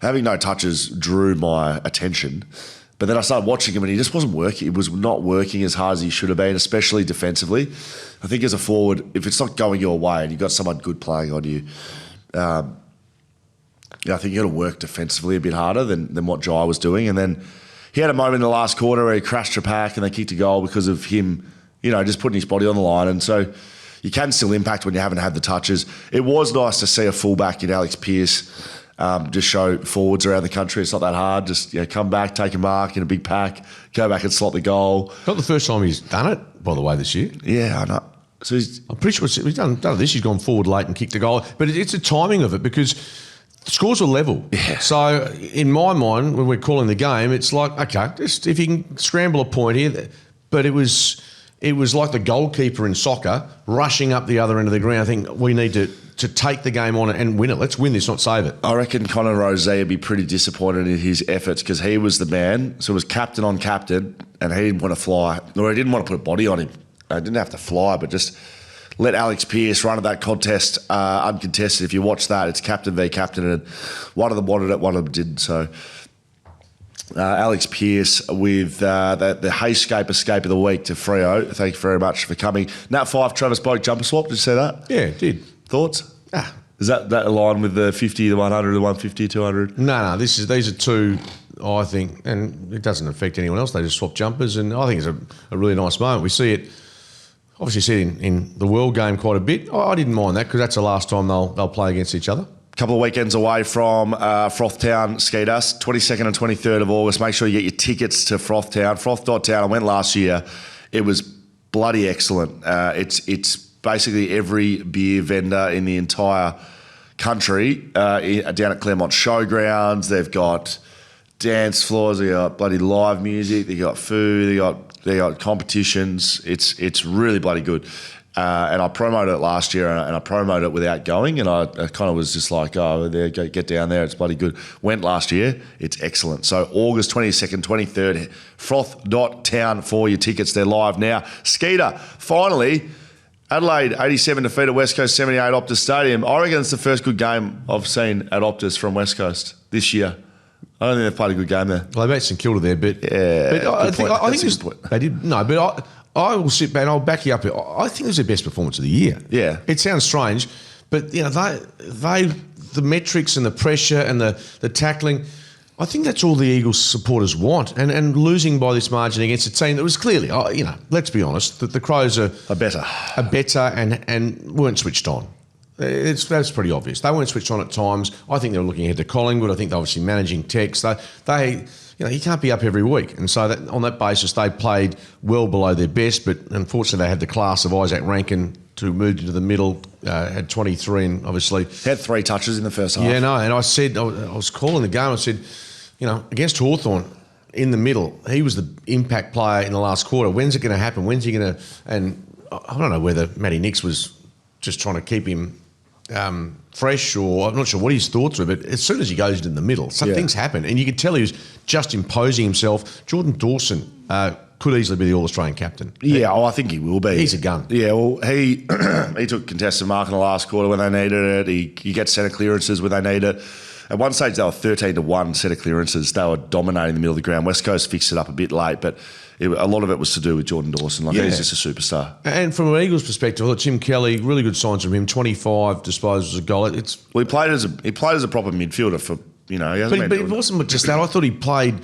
having no touches drew my attention, but then I started watching him and he just wasn't working. He was not working as hard as he should have been, especially defensively. I think as a forward, if it's not going your way and you've got someone good playing on you, I think you got to work defensively a bit harder than what Jai was doing. And then he had a moment in the last quarter where he crashed a pack and they kicked a goal because of him, just putting his body on the line. And so you can still impact when you haven't had the touches. It was nice to see a fullback in Alex Pearce just show forwards around the country. It's not that hard. Just come back, take a mark in a big pack, go back and slot the goal. Not the first time he's done it, by the way, this year. Yeah, I know. So I'm pretty sure he's done this. He's gone forward late and kicked a goal. But it's the timing of it because the scores are level. Yeah. So in my mind, when we're calling the game, it's like, okay, just if you can scramble a point here. But it was like the goalkeeper in soccer rushing up the other end of the ground. I think we need to take the game on and win it. Let's win this, not save it. I reckon Connor Rosé would be pretty disappointed in his efforts because he was the man. So it was captain on captain and he didn't want to fly. Or he didn't want to put a body on him. I didn't have to fly, but just let Alex Pearce run at that contest uncontested. If you watch that, it's captain v captain, and one of them wanted it, one of them didn't. So Alex Pearce with the Heyscape escape of the week to Freo. Thank you very much for coming. Nat 5 Travis Boak jumper swap. Did you see that? Yeah, it did. Thoughts? Is that aligned with the 50, the 100, the 150, 200? No. These are two, I think, and it doesn't affect anyone else. They just swap jumpers, and I think it's a really nice moment. We see it. Obviously, see it in the World Game quite a bit. I didn't mind that because that's the last time they'll play against each other. A couple of weekends away from Frothtown Ski Dust, 22nd and 23rd of August. Make sure you get your tickets to Frothtown. Froth.town. I went last year. It was bloody excellent. It's basically every beer vendor in the entire country down at Claremont Showgrounds. They've got dance floors. They got bloody live music. They got food. They got competitions. It's really bloody good. And I promoted it last year, and I promoted it without going, and I kind of was just like, oh, there, get down there, it's bloody good. Went last year, it's excellent. So August 22nd, 23rd, froth.town for your tickets. They're live now. Skeeter, finally, Adelaide 87 defeated West Coast 78 Optus Stadium. I reckon it's the first good game I've seen at Optus from West Coast this year. I don't think they've played a good game there. Well, they beat St Kilda there, but I think they did. No, but I will sit back and I'll back you up. I think it was their best performance of the year. Yeah, it sounds strange, but they the metrics and the pressure and the tackling. I think that's all the Eagles supporters want, and losing by this margin against a team that was clearly, let's be honest, that the Crows are better and weren't switched on. That's pretty obvious. They weren't switched on at times. I think they were looking ahead to Collingwood. I think they're obviously managing Tex. They you can't be up every week, and so on that basis, they played well below their best. But unfortunately, they had the class of Isaac Rankin to move into the middle, had 23, and obviously had 3 touches in the first half. Yeah, no, and I said I was calling the game. I said, against Hawthorn in the middle, he was the impact player in the last quarter. When's it going to happen? When's he going to? And I don't know whether Matty Nix was just trying to keep him fresh, or I'm not sure what his thoughts were, but as soon as he goes into the middle, things happen, and you can tell he was just imposing himself. Jordan Dawson could easily be the All-Australian captain. Yeah, I think he will be. He's a gun. Yeah, well, he took contested mark in the last quarter when they needed it. He gets centre clearances when they need it. At one stage, they were 13-1 set of clearances. They were dominating the middle of the ground. West Coast fixed it up a bit late, but a lot of it was to do with Jordan Dawson. He's just a superstar. And from an Eagles perspective, I thought Tim Kelly, really good signs from him. 25 disposals of goal. He played as a proper midfielder for But it wasn't just that. I thought he played.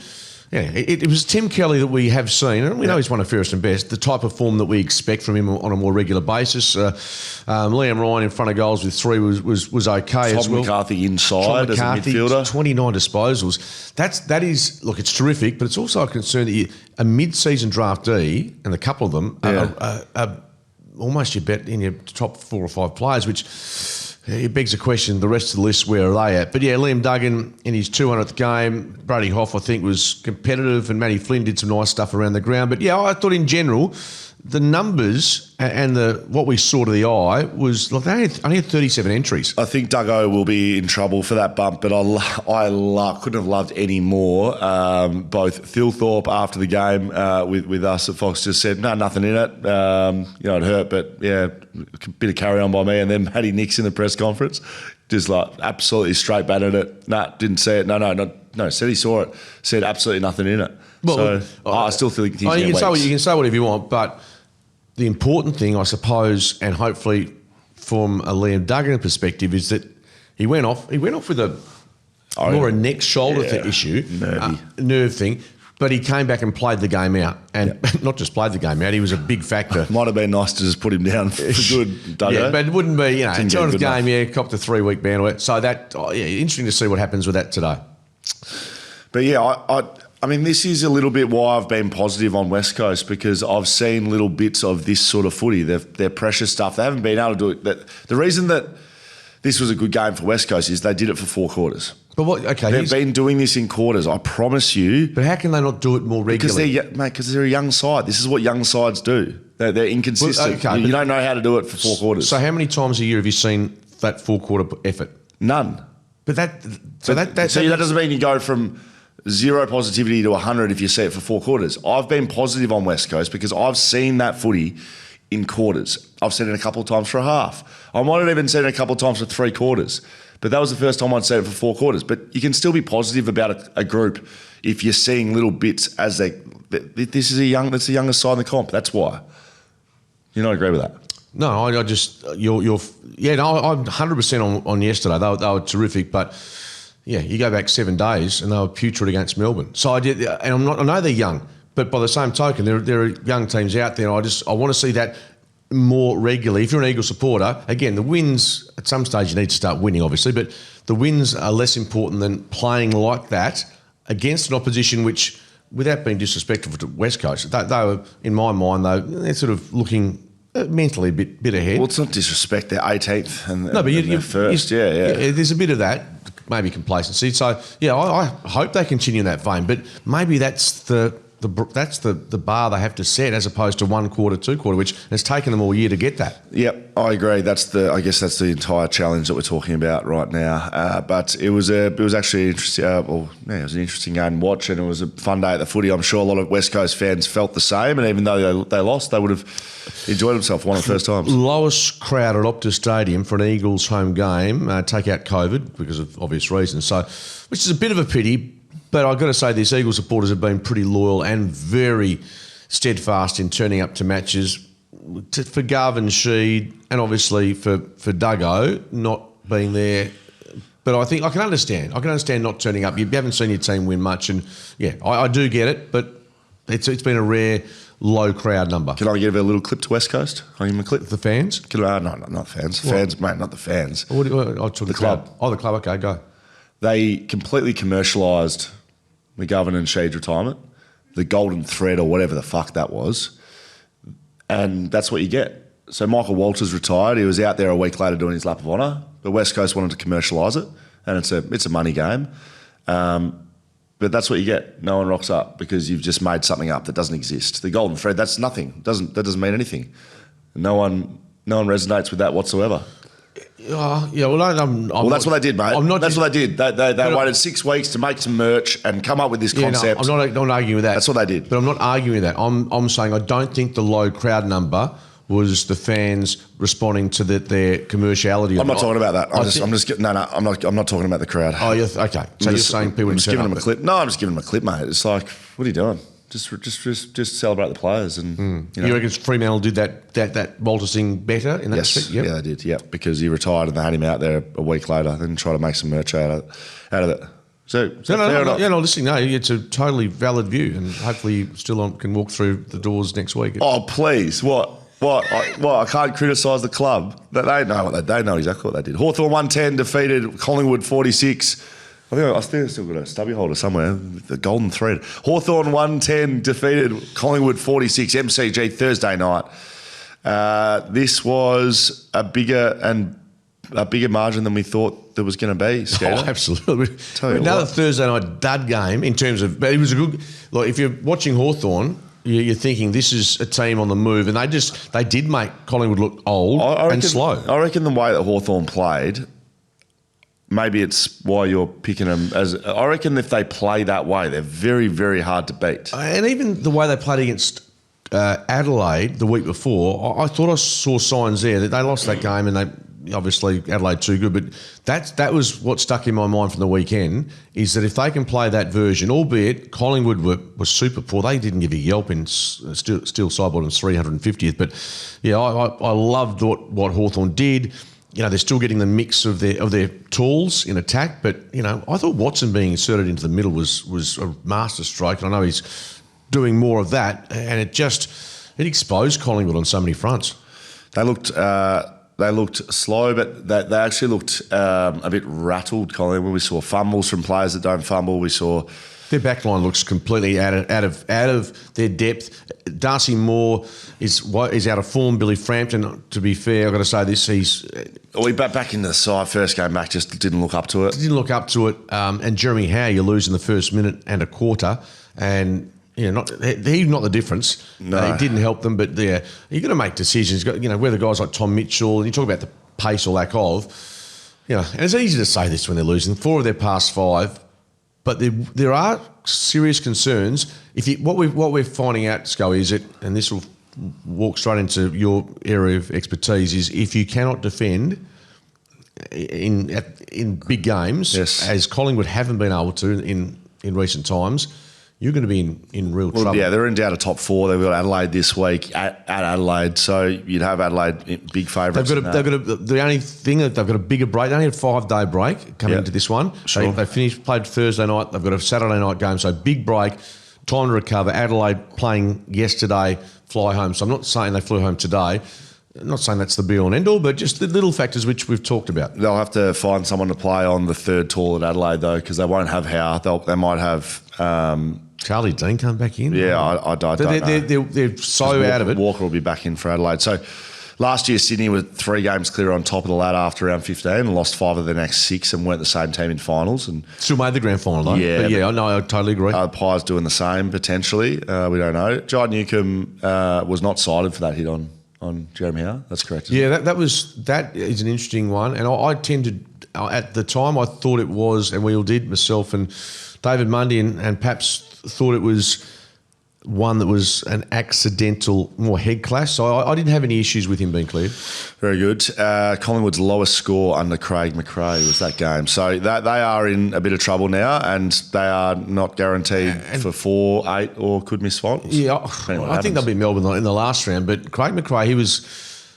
Yeah, it was Tim Kelly that we have seen, and we know he's one of fairest and best, the type of form that we expect from him on a more regular basis. Liam Ryan in front of goals with 3 was okay as well. Tom McCarthy inside as a midfielder. 29 disposals. That is, look, it's terrific, but it's also a concern that a mid-season draftee, and a couple of them, are almost you bet in your top 4 or 5 players, which it begs the question, the rest of the list, where are they at? But yeah, Liam Duggan in his 200th game. Brady Hoff, I think, was competitive, and Matty Flynn did some nice stuff around the ground. But yeah, I thought in general, the numbers and what we saw to the eye was like they only had 37 entries. I think Duggo will be in trouble for that bump, but I couldn't have loved any more. Both Thilthorpe after the game with us at Fox just said, no, nothing in it. It hurt, but yeah, a bit of carry on by me. And then Matty Nix in the press conference, just like absolutely straight batted it. Nah, didn't see it. No, said he saw it. Said absolutely nothing in it. Well, I still think he's you can say whatever you want, but the important thing, I suppose, and hopefully from a Liam Duggan perspective, is that he went off with more a neck shoulder issue, nerve thing, but he came back and played the game out, and not just played the game out, he was a big factor. Might have been nice to just put him down for good, Duggo. Yeah, but it wouldn't be, John's game, copped a 3-week ban. So that, interesting to see what happens with that today. But yeah, I mean, this is a little bit why I've been positive on West Coast, because I've seen little bits of this sort of footy. They're precious stuff. They haven't been able to do it. The reason that this was a good game for West Coast is they did it for 4 quarters. But what? Okay, they've been doing this in quarters. I promise you. But how can they not do it more regularly? Because they're a young side. This is what young sides do. They're inconsistent. Well, okay, you don't know how to do it for 4 quarters. So how many times a year have you seen that 4-quarter effort? None. But that doesn't mean you go from 0 positivity to 100 if you see it for 4 quarters. I've been positive on West Coast because I've seen that footy in quarters. I've seen it a couple of times for a half. I might have even seen it a couple of times for 3 quarters. But that was the first time I'd seen it for 4 quarters. But you can still be positive about a group if you're seeing little bits as this is that's the youngest side in the comp. That's why. You don't agree with that? No, I'm 100% on yesterday. They were terrific, but yeah, you go back 7 days and they were putrid against Melbourne. So I did, and I know they're young, but by the same token, there are young teams out there. I want to see that more regularly. If you're an Eagle supporter, again, the wins, at some stage you need to start winning, obviously, but the wins are less important than playing like that against an opposition which, without being disrespectful to West Coast, they were, in my mind, they're sort of looking mentally a bit ahead. Well, it's not disrespect. They're 18th and they're first. Yeah. There's a bit of that, maybe complacency. So, yeah, I hope they continue in that vein, but maybe that's the bar they have to set as opposed to 1 quarter, 2 quarter, which has taken them all year to get that. Yep, I agree. I guess that's the entire challenge that we're talking about right now. But it was actually interesting. It was an interesting game to watch, and it was a fun day at the footy. I'm sure a lot of West Coast fans felt the same, and even though they lost, they would have enjoyed themselves one of the first times. Lowest crowd at Optus Stadium for an Eagles home game. Take out COVID because of obvious reasons. So, which is a bit of a pity. But I've got to say, these Eagles supporters have been pretty loyal and very steadfast in turning up to matches for Garvin Sheed and obviously for Duggo not being there. But I think I can understand not turning up. You haven't seen your team win much, and yeah, I do get it. But it's been a rare low crowd number. Can I give a little clip to West Coast? Can I give them a clip? The fans? No, not fans. What? Fans, mate, not the fans. The club. Oh, the club. Okay, go. They completely commercialised McGovern and Sheed's retirement, the golden thread or whatever the fuck that was, and that's what you get. So Michael Walters retired. He was out there a week later doing his lap of honour, but West Coast wanted to commercialise it, and it's a money game. But that's what you get. No one rocks up because you've just made something up that doesn't exist. The golden thread, that's nothing. That doesn't mean anything. No one resonates with that whatsoever. That's what they did, mate. That's what they did. They waited 6 weeks to make some merch and come up with this concept. No, I'm not arguing with that. That's what they did. But I'm not arguing with that. I'm saying I don't think the low crowd number was the fans responding to their commerciality. I'm not talking about that. I'm not talking about the crowd. Oh, okay. So you're saying people? I'm just giving them a clip. No, I'm just giving them a clip, mate. It's like, what are you doing? Just celebrate the players, and you reckon Fremantle did that Walters thing better in that respect? Yep. Yeah, they did. Yeah, because he retired and they had him out there a week later, then try to make some merch out of it. So listen, no, it's a totally valid view, and hopefully you still can walk through the doors next week. Oh, please, what? I can't criticise the club. They know exactly what they did. Hawthorn 110 defeated Collingwood 46. I think I've still got a stubby holder somewhere, the golden thread. Hawthorn 110 defeated Collingwood 46, MCG Thursday night. This was a bigger margin than we thought there was going to be, Skeeter. Oh, absolutely. Another Thursday night dud game in terms of, but it was a good, like if you're watching Hawthorn, you're thinking this is a team on the move, and they did make Collingwood look old and slow. I reckon the way that Hawthorn played, maybe it's why you're picking them as. I reckon if they play that way, they're very, very hard to beat. And even the way they played against Adelaide the week before, I thought I saw signs there that they lost that game, and they obviously Adelaide too good. But that was what stuck in my mind from the weekend, is that if they can play that version, albeit Collingwood were super poor, they didn't give a yelp in Steele Sidebottom's 350th. But yeah, I loved what Hawthorn did. You know, they're still getting the mix of their tools in attack, but you know, I thought Watson being inserted into the middle was a master stroke, and I know he's doing more of that, and it exposed Collingwood on so many fronts. They looked slow, but they actually looked a bit rattled, Collingwood. We saw fumbles from players that don't fumble. We saw their backline looks completely out of their depth. Darcy Moore is out of form. Billy Frampton, to be fair, I've got to say this, he's back into the side. First game back, just didn't look up to it. And Jeremy Howe, you lose in the first minute and a quarter, and he's not the difference. No. He didn't help them, but you've got to make decisions. You've got, whether guys like Tom Mitchell, and you talk about the pace or lack of, and it's easy to say this when they're losing 4 of their past 5, but there are serious concerns. What we're finding out, Scully, is it, and this will walk straight into your area of expertise, is if you cannot defend in big games, yes, as Collingwood haven't been able to in recent times, you're going to be in real trouble. Yeah, they're in down to top 4. They've got Adelaide this week at Adelaide, so you'd have Adelaide big favourites. The only thing that they've got a bigger break. They only had a 5-day break coming into this one. Sure. They played Thursday night. They've got a Saturday night game, so big break, time to recover. Adelaide playing yesterday, fly home. So I'm not saying they flew home today. I'm not saying that's the be all and end all, but just the little factors which we've talked about. They'll have to find someone to play on the third tall at Adelaide though, because they won't have Howe. They might have. Charlie Dean come back in? Yeah, I don't know. They're so out of it. Walker will be back in for Adelaide. So last year, Sydney were 3 games clear on top of the ladder after round 15 and lost 5 of their next 6 and weren't the same team in finals. And still made the grand final though. Yeah. I know, I totally agree. Pies doing the same potentially. We don't know. Jai Newcombe was not cited for that hit on Jeremy Howe. That's correct. Yeah, that is an interesting one. And I tended, at the time, I thought it was, and we all did, myself and David Mundy and Paps thought it was one that was an accidental, more head clash. So I didn't have any issues with him being cleared. Very good. Collingwood's lowest score under Craig McRae was that game. So they are in a bit of trouble now, and they are not guaranteed for 4, 8, or could miss finals. Yeah, I think they'll be Melbourne in the last round. But Craig McRae, he was,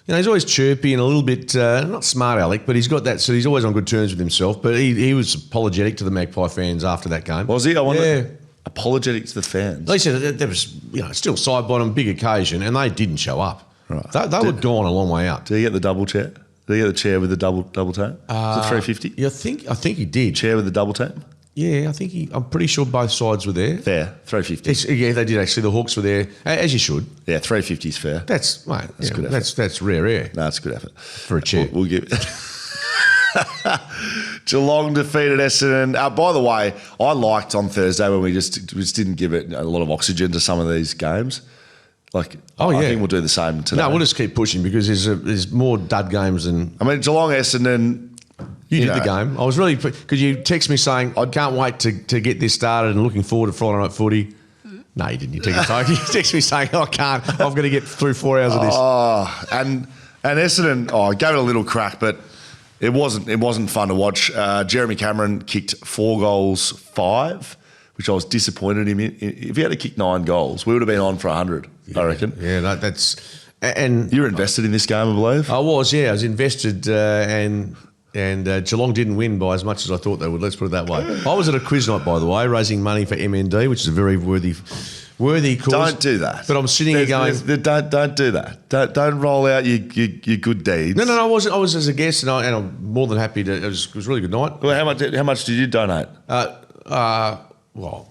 he's always chirpy and a little bit, not smart aleck, but he's got that, so he's always on good terms with himself. But he was apologetic to the Magpie fans after that game. Was he? I wonder. Yeah. Apologetic to the fans. They said there was, still Sidebottom, big occasion, and they didn't show up. Right. They were gone a long way out. Did he get the double chair? Did he get the chair with the double tap? Was it 350? Yeah, I think he did. Chair with the double tap? Yeah, I'm pretty sure both sides were there. Fair, 350. Yeah, they did actually. The Hawks were there, as you should. Yeah, 350 is fair. That's good effort. That's rare air. No, it's good effort. For a chair. We'll give it. Geelong defeated Essendon. By the way, I liked on Thursday when we just didn't give it a lot of oxygen to some of these games. I think we'll do the same today. No, we'll just keep pushing because there's more dud games than. I mean, Geelong Essendon. You did the game. I was really because you text me saying I can't wait to get this started and looking forward to Friday night footy. No, you didn't. You text me saying I can't. I've got to get through 4 hours of this. Oh, and Essendon. I gave it a little crack, but. It wasn't fun to watch. Jeremy Cameron kicked 4 goals, 5, which I was disappointed in. If he had to kick 9 goals, we would have been on for 100, I reckon. Yeah, that's... And you were invested in this game, I believe? I was, yeah. I was invested and Geelong didn't win by as much as I thought they would. Let's put it that way. I was at a quiz night, by the way, raising money for MND, which is a very worthy cause. Don't do that. But I'm sitting here going... Don't do that. Don't roll out your good deeds. No, I was as a guest, and I'm more than happy to... It was a really good night. Well, how much did you donate? Well,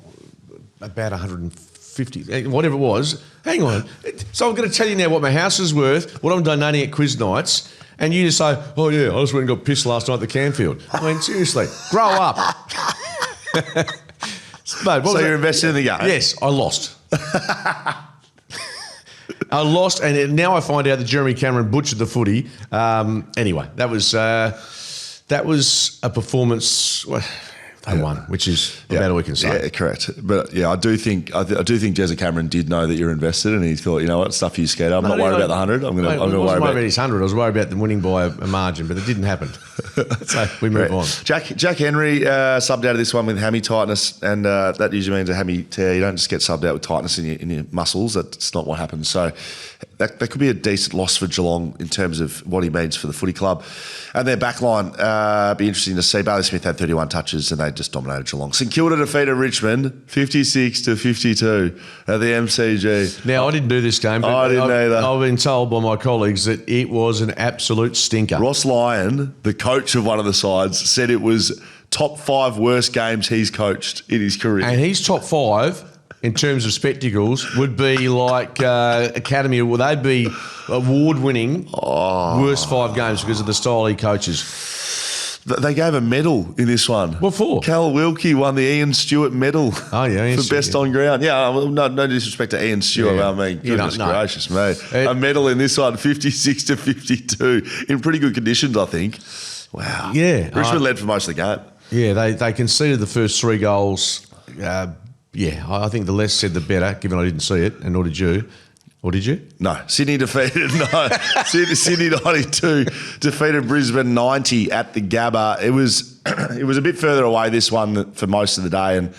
about 150, whatever it was. Hang on. So I'm going to tell you now what my house is worth, what I'm donating at quiz nights, and you just say, oh, yeah, I just went and got pissed last night at the Canfield. I mean, seriously, grow up. Mate, so you're invested in the game? Yes, I lost. I lost, and now I find out that Jeremy Cameron butchered the footy. Anyway, that was a performance. Well, they won, which is about all we can say. Yeah, correct. But I do think Jezza Cameron did know that you're invested, and he thought, you know what, stuff you scared. I'm not worried about the 100. I'm going to worry about his 100. I was worried about them winning by a margin, but it didn't happen. So we move on. Jack Henry subbed out of this one with hammy tightness, and that usually means a hammy tear. You don't just get subbed out with tightness in your muscles. That's not what happens. So that could be a decent loss for Geelong in terms of what he means for the footy club. And their backline, be interesting to see. Bailey Smith had 31 touches and they just dominated Geelong. St Kilda defeated Richmond 56-52 at the MCG. Now, I didn't do this game, but I didn't either. I've been told by my colleagues that it was an absolute stinker. Ross Lyon, the coach of one of the sides, said it was top 5 worst games he's coached in his career. And his top 5 in terms of spectacles would be like Academy, well, they'd be award-winning worst 5 games because of the style he coaches. They gave a medal in this one. What for? Cal Wilkie won the Ian Stewart medal for best on ground. Yeah, well, no disrespect to Ian Stewart. Yeah. I mean, goodness gracious me. A medal in this one, 56-52, in pretty good conditions, I think. Wow. Yeah. Richmond led for most of the game. Yeah, they conceded the first 3 goals. I think the less said the better, given I didn't see it, and nor did you. Or did you? No. Sydney defeated, Sydney 92 defeated Brisbane 90 at the Gabba. It was a bit further away, this one, for most of the day, and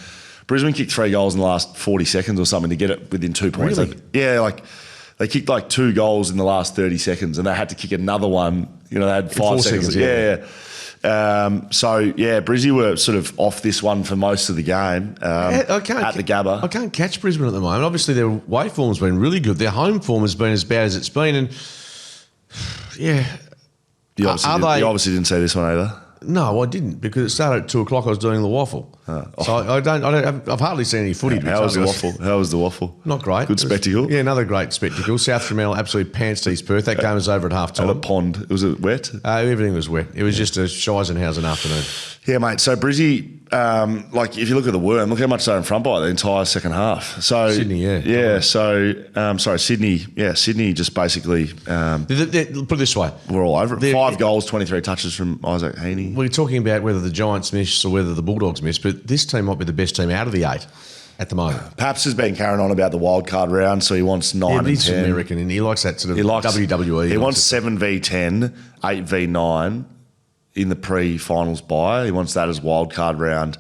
Brisbane kicked 3 goals in the last 40 seconds or something to get it within 2 points. Really? They kicked 2 goals in the last 30 seconds and they had to kick another one. They had 5 seconds. Yeah. Brizzy were sort of off this one for most of the game at the Gabba. I can't catch Brisbane at the moment. Obviously, their away form's been really good. Their home form has been as bad as it's been. And, You obviously didn't say this one either. No, I didn't, because it started at 2 o'clock. I was doing the waffle, so I've hardly seen any footy. How was the waffle? How was the waffle? Not great. Good spectacle. Yeah, another great spectacle. South Fremantle absolutely pantsed Perth. That game was over at half time. At a pond. Was it wet? Everything was wet. It was just a Scheisenhausen afternoon. Yeah, mate. So Brizzy, if you look at the Worm, look how much they're in front by the entire second half. So Sydney, Sydney. Yeah, Sydney just basically. Put it this way, we're all over it. 5 goals, 23 touches from Isaac Heaney. We're talking about whether the Giants miss or whether the Bulldogs miss, but this team might be the best team out of the 8 at the moment. Paps has been carrying on about the wild card round, so he wants 9 and 10. He's American, and he likes that sort of WWE. He wants 7v10, 8v9 in the pre-finals bye. He wants that as wild card round.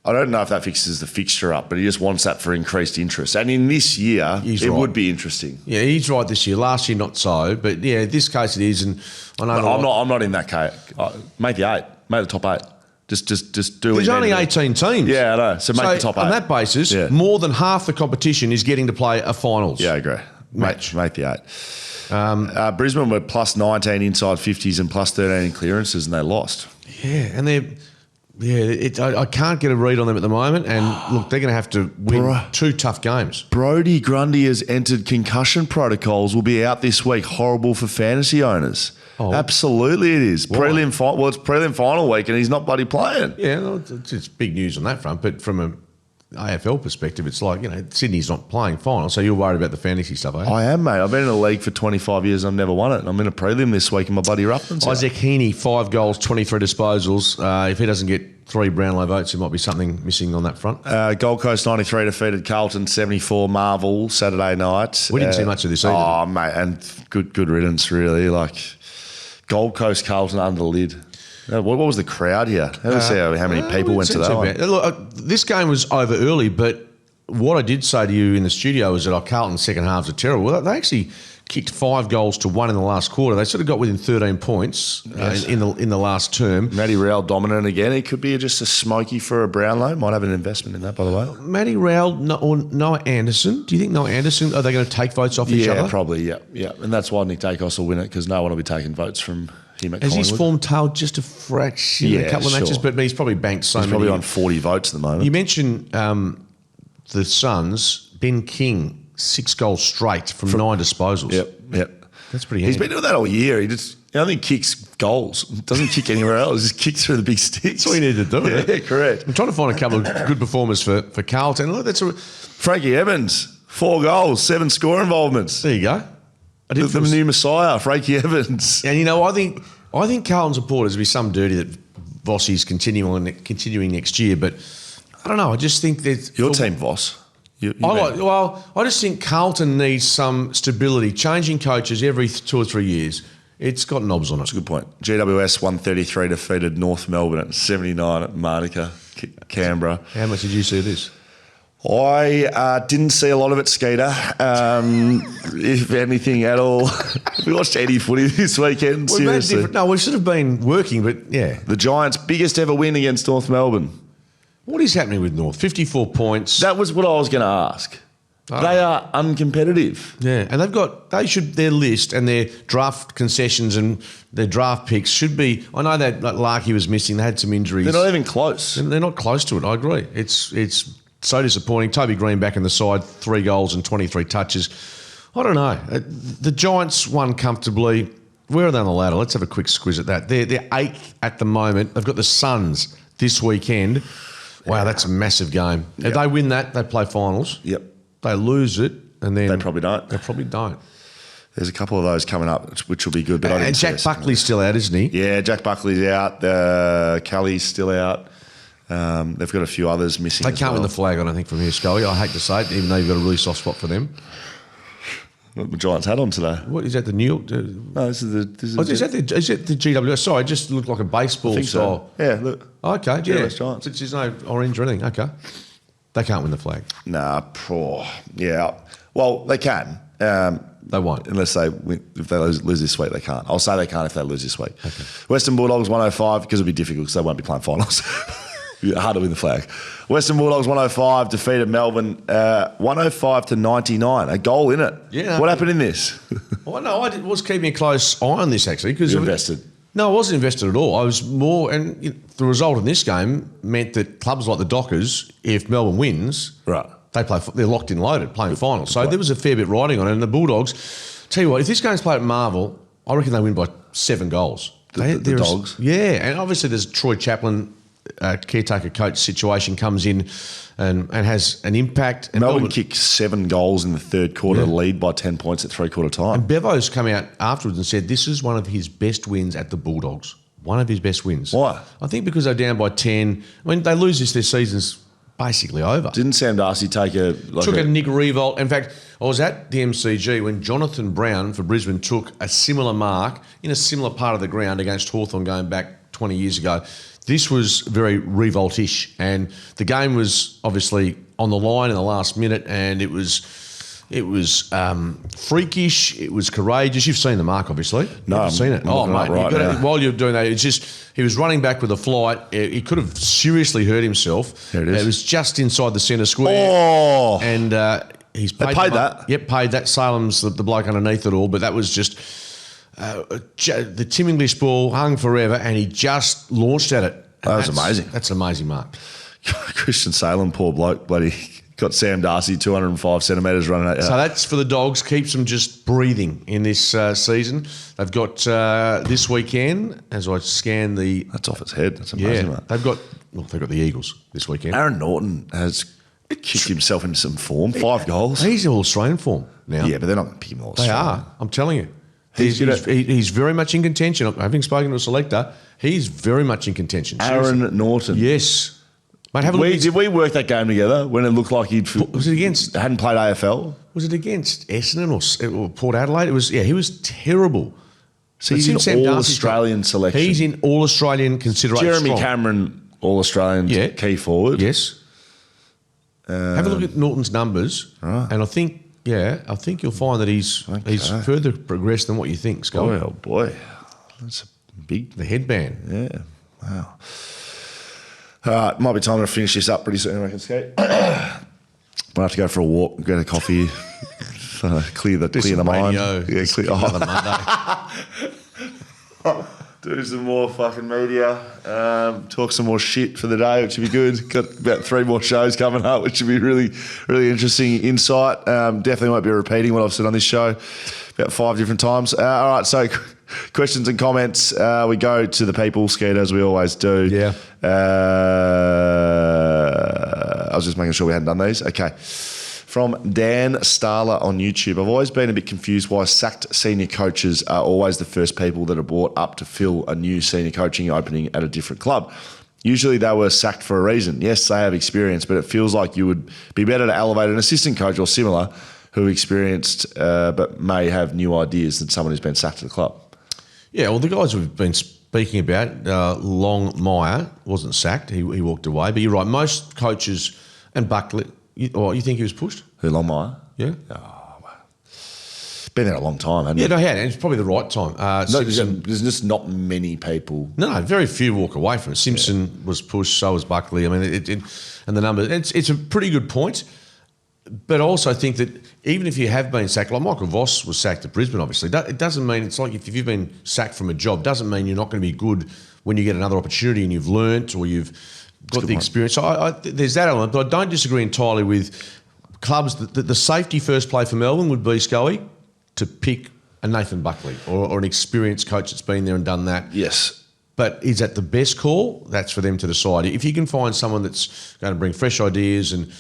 I don't know if that fixes the fixture up, but he just wants that for increased interest. And in this year, would be interesting. Yeah, he's right this year. Last year, not so. But yeah, this case it is. And I know I'm not in that case. Make the 8. Make the top 8. Just do it. There's only 18 teams. Yeah, I know. So make the top 8. On that basis, more than half the competition is getting to play a finals. Yeah, I agree. Match. Make the 8. Brisbane were plus 19 inside 50s and plus 13 in clearances, and they lost. Yeah, and I can't get a read on them at the moment. And look, they're going to have to win 2 tough games. Brodie Grundy has entered concussion protocols. Will be out this week. Horrible for fantasy owners. Oh, absolutely, it is. It's prelim final week, and he's not bloody playing. Yeah, well, it's big news on that front. But from a AFL perspective, it's like, Sydney's not playing final, so you're worried about the fantasy stuff, eh? I am, mate. I've been in the league for 25 years and I've never won it. I'm in a prelim this week and my buddy Ruffman's Isaac Heaney, 5 goals, 23 disposals. If he doesn't get 3 Brownlow votes, there might be something missing on that front. Gold Coast 93 defeated Carlton 74 Marvel Saturday night. We didn't see much of this either. Oh, mate, and good riddance, really. Gold Coast Carlton under the lid. What was the crowd here? Let's see how many people went to that one. Look, this game was over early, but what I did say to you in the studio was that Carlton's second halves are terrible. Well, they actually kicked 5 goals to 1 in the last quarter. They sort of got within 13 points in the last term. Matty Rowell dominant again. It could be just a smoky for a Brownlow. Might have an investment in that, by the way. Matty Rowell or Noah Anderson. Do you think Noah Anderson, are they going to take votes off each other? Yeah, probably, yeah. And that's why Nick Dacos will win it, because no one will be taking votes from him at Collingwood. Has his form tailed just a fraction in a couple of matches? But he's probably banked so many. He's probably on 40 votes at the moment. You mentioned the Suns. Ben King, 6 goals straight from 9 disposals. Yep. That's pretty handy. He's been doing that all year. He only kicks goals. Doesn't kick anywhere else. He just kicks through the big sticks. That's all you need to do. Yeah, correct. I'm trying to find a couple of good performers for Carlton. Look, Frankie Evans, 4 goals, 7 score involvements. There you go. The new Messiah, Frankie Evans. And, I think Carlton supporters will be some dirty that Vossi's continuing next year, but I don't know. I just think that... Your team, Voss. I just think Carlton needs some stability. Changing coaches every 2 or 3 years, it's got knobs on it. That's a good point. GWS 133 defeated North Melbourne at 79 at Manuka, Canberra. How much did you see of this? I didn't see a lot of it, Skeeter. If anything at all. We watched any footy this weekend, seriously. We should have been working, but yeah. The Giants' biggest ever win against North Melbourne. What is happening with North? 54 points. That was what I was going to ask. They are uncompetitive. Yeah, and their list and their draft concessions and their draft picks should be. I know that Larkey was missing; they had some injuries. They're not even close. They're not close to it. I agree. It's so disappointing. Toby Green back in the side, 3 goals and 23 touches. I don't know. The Giants won comfortably. Where are they on the ladder? Let's have a quick squiz at that. They're 8th at the moment. They've got the Suns this weekend. Wow, that's a massive game. Yep. If they win that, they play finals. Yep. They lose it, and then... They probably don't. There's a couple of those coming up, which will be good. But and Jack Buckley's still out, isn't he? Yeah, Jack Buckley's out. Kelly's still out. They've got a few others missing. They can't win the flag, I don't think, from here, Scully. I hate to say it, even though you've got a really soft spot for them. What the Giants had on today. What is that? The New York? No, is it the GWS? Sorry, it just looked like a baseball style. So. Yeah, look. Okay, GWS Giants. There's no orange or anything. Okay, they can't win the flag. Nah, yeah. Well, they can. They won't unless if they lose this week. They can't. I'll say they can't if they lose this week. Okay. Western Bulldogs 105 because it'll be difficult because they won't be playing finals. Hard to win the flag. Western Bulldogs 105 defeated Melbourne 105 to 99. A goal in it. Yeah. What happened in this? Well, no, I was keeping a close eye on this actually because you invested. No, I wasn't invested at all. I was more, and the result in this game meant that clubs like the Dockers, if Melbourne wins, right, they're locked in loaded playing finals. So there was a fair bit riding on it. And the Bulldogs, tell you what, if this game's played at Marvel, I reckon they win by 7 goals. The Dogs, yeah, and obviously there's Troy Chaplin. Caretaker coach situation comes in and has an impact. And Melbourne kicked 7 goals in the third quarter, lead by 10 points at 3/4 time. And Bevo's come out afterwards and said this is one of his best wins at the Bulldogs. One of his best wins. Why? I think because they're down by 10. When they lose this, their season's basically over. Didn't Sam Darcy took a Nick Revolt? In fact, I was at the MCG when Jonathan Brown for Brisbane took a similar mark in a similar part of the ground against Hawthorn going back 20 years ago. This was very revolt-ish, and the game was obviously on the line in the last minute, and it was freakish. It was courageous. You've seen the mark, obviously. No, I've seen it. Oh, mate! Right while you're doing that, it's just he was running back with a flight. He could have seriously hurt himself. There it is. It was just inside the centre square. Oh, and he's paid that. Yep, paid that. Salem's the bloke underneath it all, but that was just. The Tim English ball hung forever and he just launched at it. That was amazing. That's an amazing mark. Christian Salem, poor bloke, bloody got Sam Darcy 205 centimetres running at you. So that's for the Dogs, keeps them just breathing in this season. They've got this weekend, as I scan the... That's off its head. That's amazing, mate. They've got the Eagles this weekend. Aaron Norton has kicked himself into some form, 5 goals. He's in All-Australian form now. Yeah, but they're not going to pick him All-Australian. They are, I'm telling you. He's very much in contention. Having spoken to a selector, he's very much in contention. Aaron Norton. Yes. Mate, did we work that game together when it looked like was it against... hadn't played AFL? Was it against Essendon or Port Adelaide? He was terrible. So he's in All-Australian selection. He's in All-Australian consideration. Jeremy Cameron, All-Australian key forward. Yes. Have a look at Norton's numbers, and I think you'll find that he's further progressed than what you think, Scott. Oh boy, that's big. The headband. Yeah, wow. All right, might be time to finish this up pretty soon, I reckon, Skate. We'll have to go for a walk, get a coffee, clear the mind. Yeah, clear Monday. Do some more fucking media, talk some more shit for the day, which would be good. Got about 3 more shows coming up, which should be really, really interesting insight. Definitely won't be repeating what I've said on this show about 5 different times. All right, so questions and comments. We go to the people, Skeet, as we always do. Yeah. I was just making sure we hadn't done these. Okay. From Dan Starler on YouTube. I've always been a bit confused why sacked senior coaches are always the first people that are brought up to fill a new senior coaching opening at a different club. Usually they were sacked for a reason. Yes, they have experience, but it feels like you would be better to elevate an assistant coach or similar who experienced but may have new ideas than someone who's been sacked to the club. Yeah, well, the guys we've been speaking about, Long Meyer wasn't sacked. He walked away. But you're right, most coaches, and Buckley, you think he was pushed? Who, Long Meyer? Yeah. Oh, well. Been there a long time, hasn't he? Yeah, no, he had. And it's probably the right time. There's just not many people. No, very few walk away from it. Simpson was pushed, so was Buckley. I mean, and the number. It's a pretty good point. But I also think that even if you have been sacked, like Michael Voss was sacked at Brisbane, obviously, it doesn't mean, it's like if you've been sacked from a job, doesn't mean you're not going to be good when you get another opportunity and you've learnt or you've got the experience. So there's that element, but I don't disagree entirely with clubs. The safety first play for Melbourne would be, Scully, to pick a Nathan Buckley or an experienced coach that's been there and done that. Yes. But is that the best call? That's for them to decide. If you can find someone that's going to bring fresh ideas and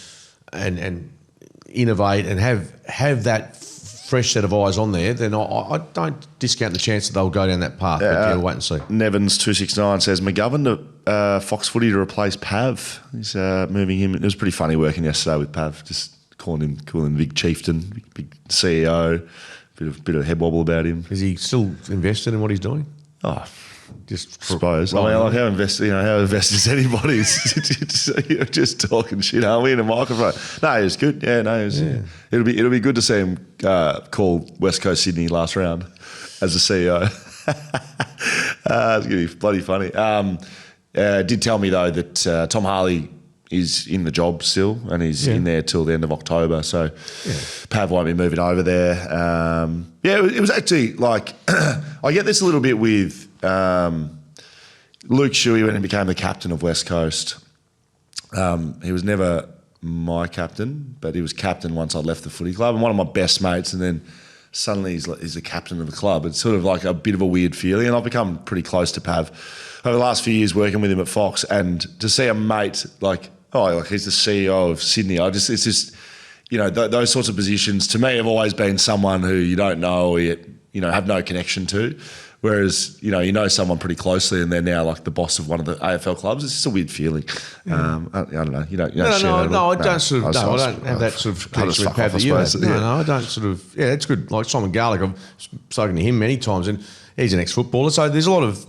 innovate and have that fresh set of eyes on there, then I don't discount the chance that they'll go down that path. But yeah, we'll wait and see. Nevins269 says McGovern to Fox Footy to replace Pav. He's moving him. It was pretty funny working yesterday with Pav, just calling him Big Chieftain, big CEO, bit of head wobble about him. Is he still invested in what he's doing? Oh, just suppose. I mean, like how invested is anybody? You're just talking shit, aren't we, in a microphone? No, it was good. Yeah, no, it was, it'll be good to see him call West Coast Sydney last round as a CEO. It's gonna be bloody funny. Did tell me though that Tom Harley is in the job still, and he's in there till the end of October. So Pav won't be moving over there. It was actually like I get this a little bit with Luke Shuey when he became the captain of West Coast. He was never my captain, but he was captain once I left the footy club, and one of my best mates. And then suddenly he's the captain of the club. It's sort of like a bit of a weird feeling, and I've become pretty close to Pav over the last few years working with him at Fox, and to see a mate like he's the CEO of Sydney. It's just, those sorts of positions to me have always been someone who you don't know or have no connection to. Whereas, you know someone pretty closely and they're now like the boss of one of the AFL clubs. It's just a weird feeling. I don't know. You don't share that. No, I don't have that sort of connection with Pav that you have. No, I don't sort of, it's good. Like Simon Garlick, I've spoken to him many times and he's an ex-footballer. So there's a lot of,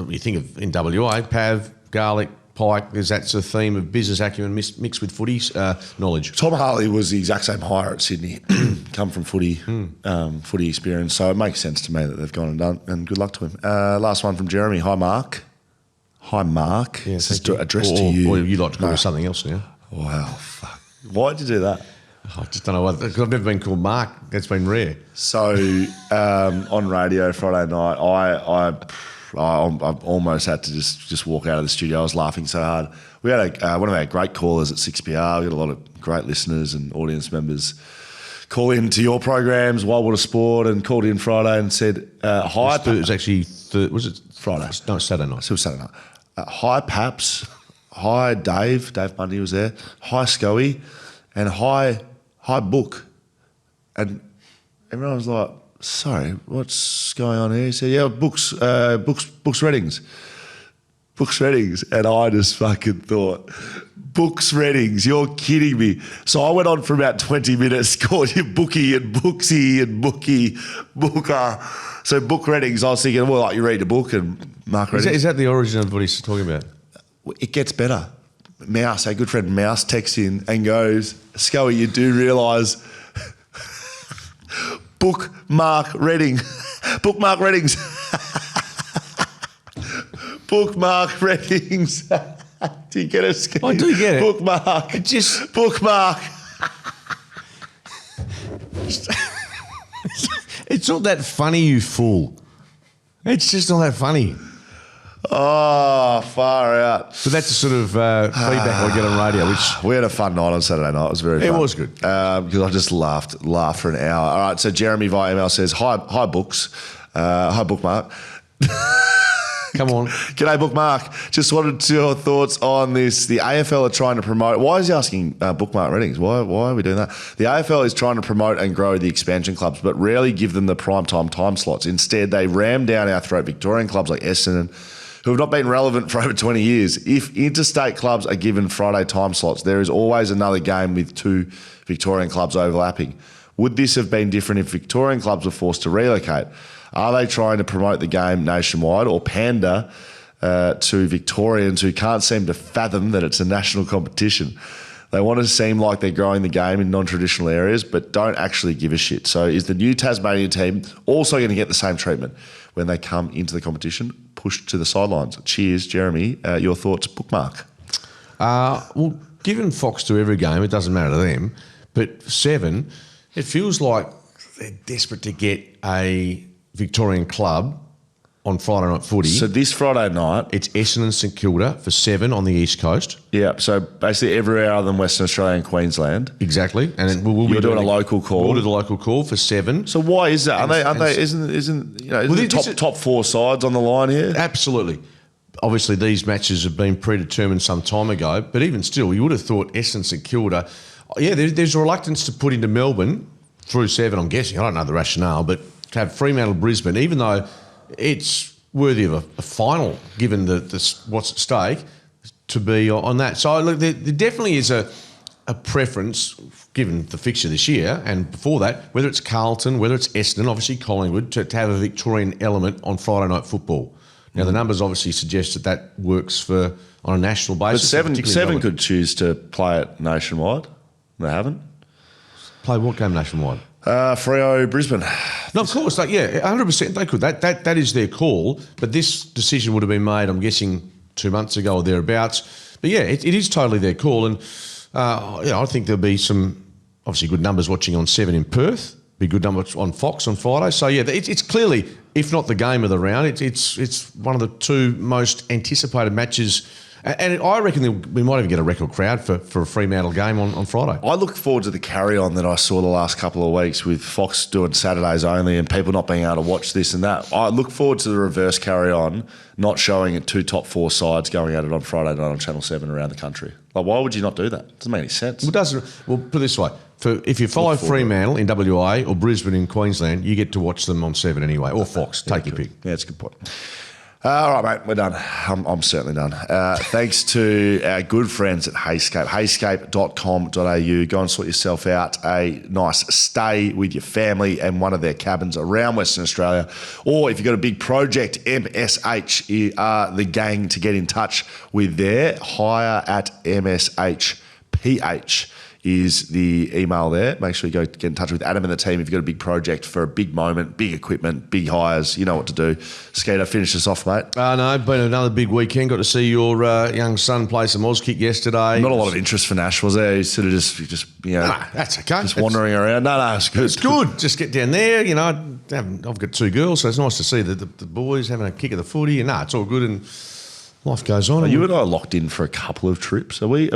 you think of in WA, Pav, Garlick, Pike, there's that sort of theme of business acumen mixed with footy knowledge. Tom Harley was the exact same hire at Sydney, come from footy experience. So it makes sense to me that they've gone and done, and good luck to him. Last one from Jeremy. Hi, Mark. Yeah, this is addressed to you. Or you'd like to call me something else now. Wow, fuck. Why'd you do that? I just don't know why. I've never been called Mark. That's been rare. So on radio Friday night, I almost had to just walk out of the studio. I was laughing so hard. We had one of our great callers at 6PR. We got a lot of great listeners and audience members call in to your programs, Wild Water Sport, and called in Friday and said, hi. It was actually, was it Friday? No, Saturday night. So it was Saturday night. Hi, Paps. Hi, Dave. Dave Bundy was there. Hi, Scoey. And hi, Book. And everyone was like, sorry, what's going on here? He said, yeah, Books Reddings. Books Reddings. And I just fucking thought, Books Reddings, you're kidding me. So I went on for about 20 minutes, called you Bookie and Booksy and Bookie, Booker. So Book Reddings, I was thinking, well, like you read a book and Mark Reddings. Is that the origin of what he's talking about? It gets better. Mouse, our good friend Mouse texts in and goes, Scully, you do realise Bookmark Reddings. Bookmark Reddings. Bookmark Reddings. Do you get it? I do get it. Bookmark. Just bookmark. It's not that funny, you fool. It's just not that funny. Oh, far out. So that's the sort of feedback I get on radio. Which we had a fun night on Saturday night. It was very fun. It was good. Because I just laughed for an hour. All right, so Jeremy via email says, hi Books. Hi Bookmark. Come on. G'day, Bookmark. Just wanted your thoughts on this. The AFL are trying to promote. Why is he asking Bookmark ratings? Why are we doing that? The AFL is trying to promote and grow the expansion clubs, but rarely give them the primetime time slots. Instead, they ram down our throat Victorian clubs like Essendon, who have not been relevant for over 20 years. If interstate clubs are given Friday time slots, there is always another game with two Victorian clubs overlapping. Would this have been different if Victorian clubs were forced to relocate? Are they trying to promote the game nationwide or pander to Victorians who can't seem to fathom that it's a national competition? They want to seem like they're growing the game in non-traditional areas, but don't actually give a shit. So is the new Tasmanian team also going to get the same treatment when they come into the competition, pushed to the sidelines? Cheers, Jeremy. Your thoughts, Bookmark? Well, given Fox to every game, it doesn't matter to them. But 7, it feels like they're desperate to get a Victorian club on Friday night footy. So this Friday night, it's Essendon St Kilda for 7 on the East Coast. Yeah, so basically everywhere other than Western Australia and Queensland. Exactly, and then we'll be doing a local call. We'll do the local call for 7. So why is that? Aren't they? Isn't you know? Isn't top 4 sides on the line here? Absolutely. Obviously, these matches have been predetermined some time ago, but even still, you would have thought Essendon St Kilda. Yeah, there's a reluctance to put into Melbourne through 7. I'm guessing. I don't know the rationale, but to have Fremantle, Brisbane, even though it's worthy of a final, given what's at stake, to be on that. So look, there definitely is a preference, given the fixture this year and before that, whether it's Carlton, whether it's Essendon, obviously Collingwood, to have a Victorian element on Friday night football. Now, the numbers obviously suggest that works on a national basis. But 7 could choose to play it nationwide. They haven't. Play what game nationwide? Freo, Brisbane. No, of course. 100% they could. That is their call. But this decision would have been made, I'm guessing, 2 months ago or thereabouts. But yeah, it is totally their call. And I think there'll be some obviously good numbers watching on 7 in Perth. Be good numbers on Fox on Friday. So yeah, it's clearly, if not the game of the round, it's one of the 2 most anticipated matches. And I reckon we might even get a record crowd for a Fremantle game on Friday. I look forward to the carry-on that I saw the last couple of weeks with Fox doing Saturdays only and people not being able to watch this and that. I look forward to the reverse carry-on, not showing it 2 top 4 sides going at it on Friday night on Channel 7 around the country. Like, why would you not do that? It doesn't make any sense. Well, put it this way. If you follow Fremantle in WA or Brisbane in Queensland, you get to watch them on 7 anyway, or Fox. Take your pick. Yeah, that's a good point. All right, mate, we're done. I'm certainly done. Thanks to our good friends at Heyscape, heyscape.com.au. Go and sort yourself out a nice stay with your family and one of their cabins around Western Australia. Or if you've got a big project, MSH are the gang to get in touch with there. Hire at MSHPH is the email there. Make sure you go get in touch with Adam and the team if you've got a big project for a big moment, big equipment, big hires. You know what to do. Skeeter, finish us off, mate. No, been another big weekend. Got to see your young son play some Oz kick yesterday. Not a lot of interest for Nash, was there? He's sort of just that's okay. Just wandering around. No, it's good. It's good. Just get down there. I've got 2 girls, so it's nice to see the boys having a kick of the footy. And it's all good and life goes on. You and I are locked in for a couple of trips. Are we?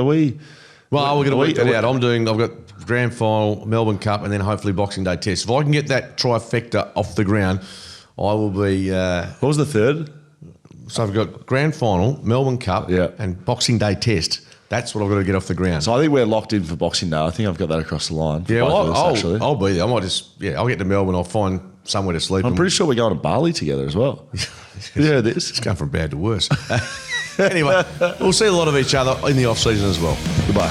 Well, we're going to work that out. I've got grand final, Melbourne Cup, and then hopefully Boxing Day test. If I can get that trifecta off the ground, I will be... what was the third? So I've got grand final, Melbourne Cup, and Boxing Day test. That's what I've got to get off the ground. So I think we're locked in for Boxing Day. I think I've got that across the line. Yeah, I'll be there. I might I'll get to Melbourne. I'll find somewhere to sleep. I'm pretty sure we're going to Bali together as well. You heard this? It's going from bad to worse. Anyway, we'll see a lot of each other in the off-season as well. Goodbye.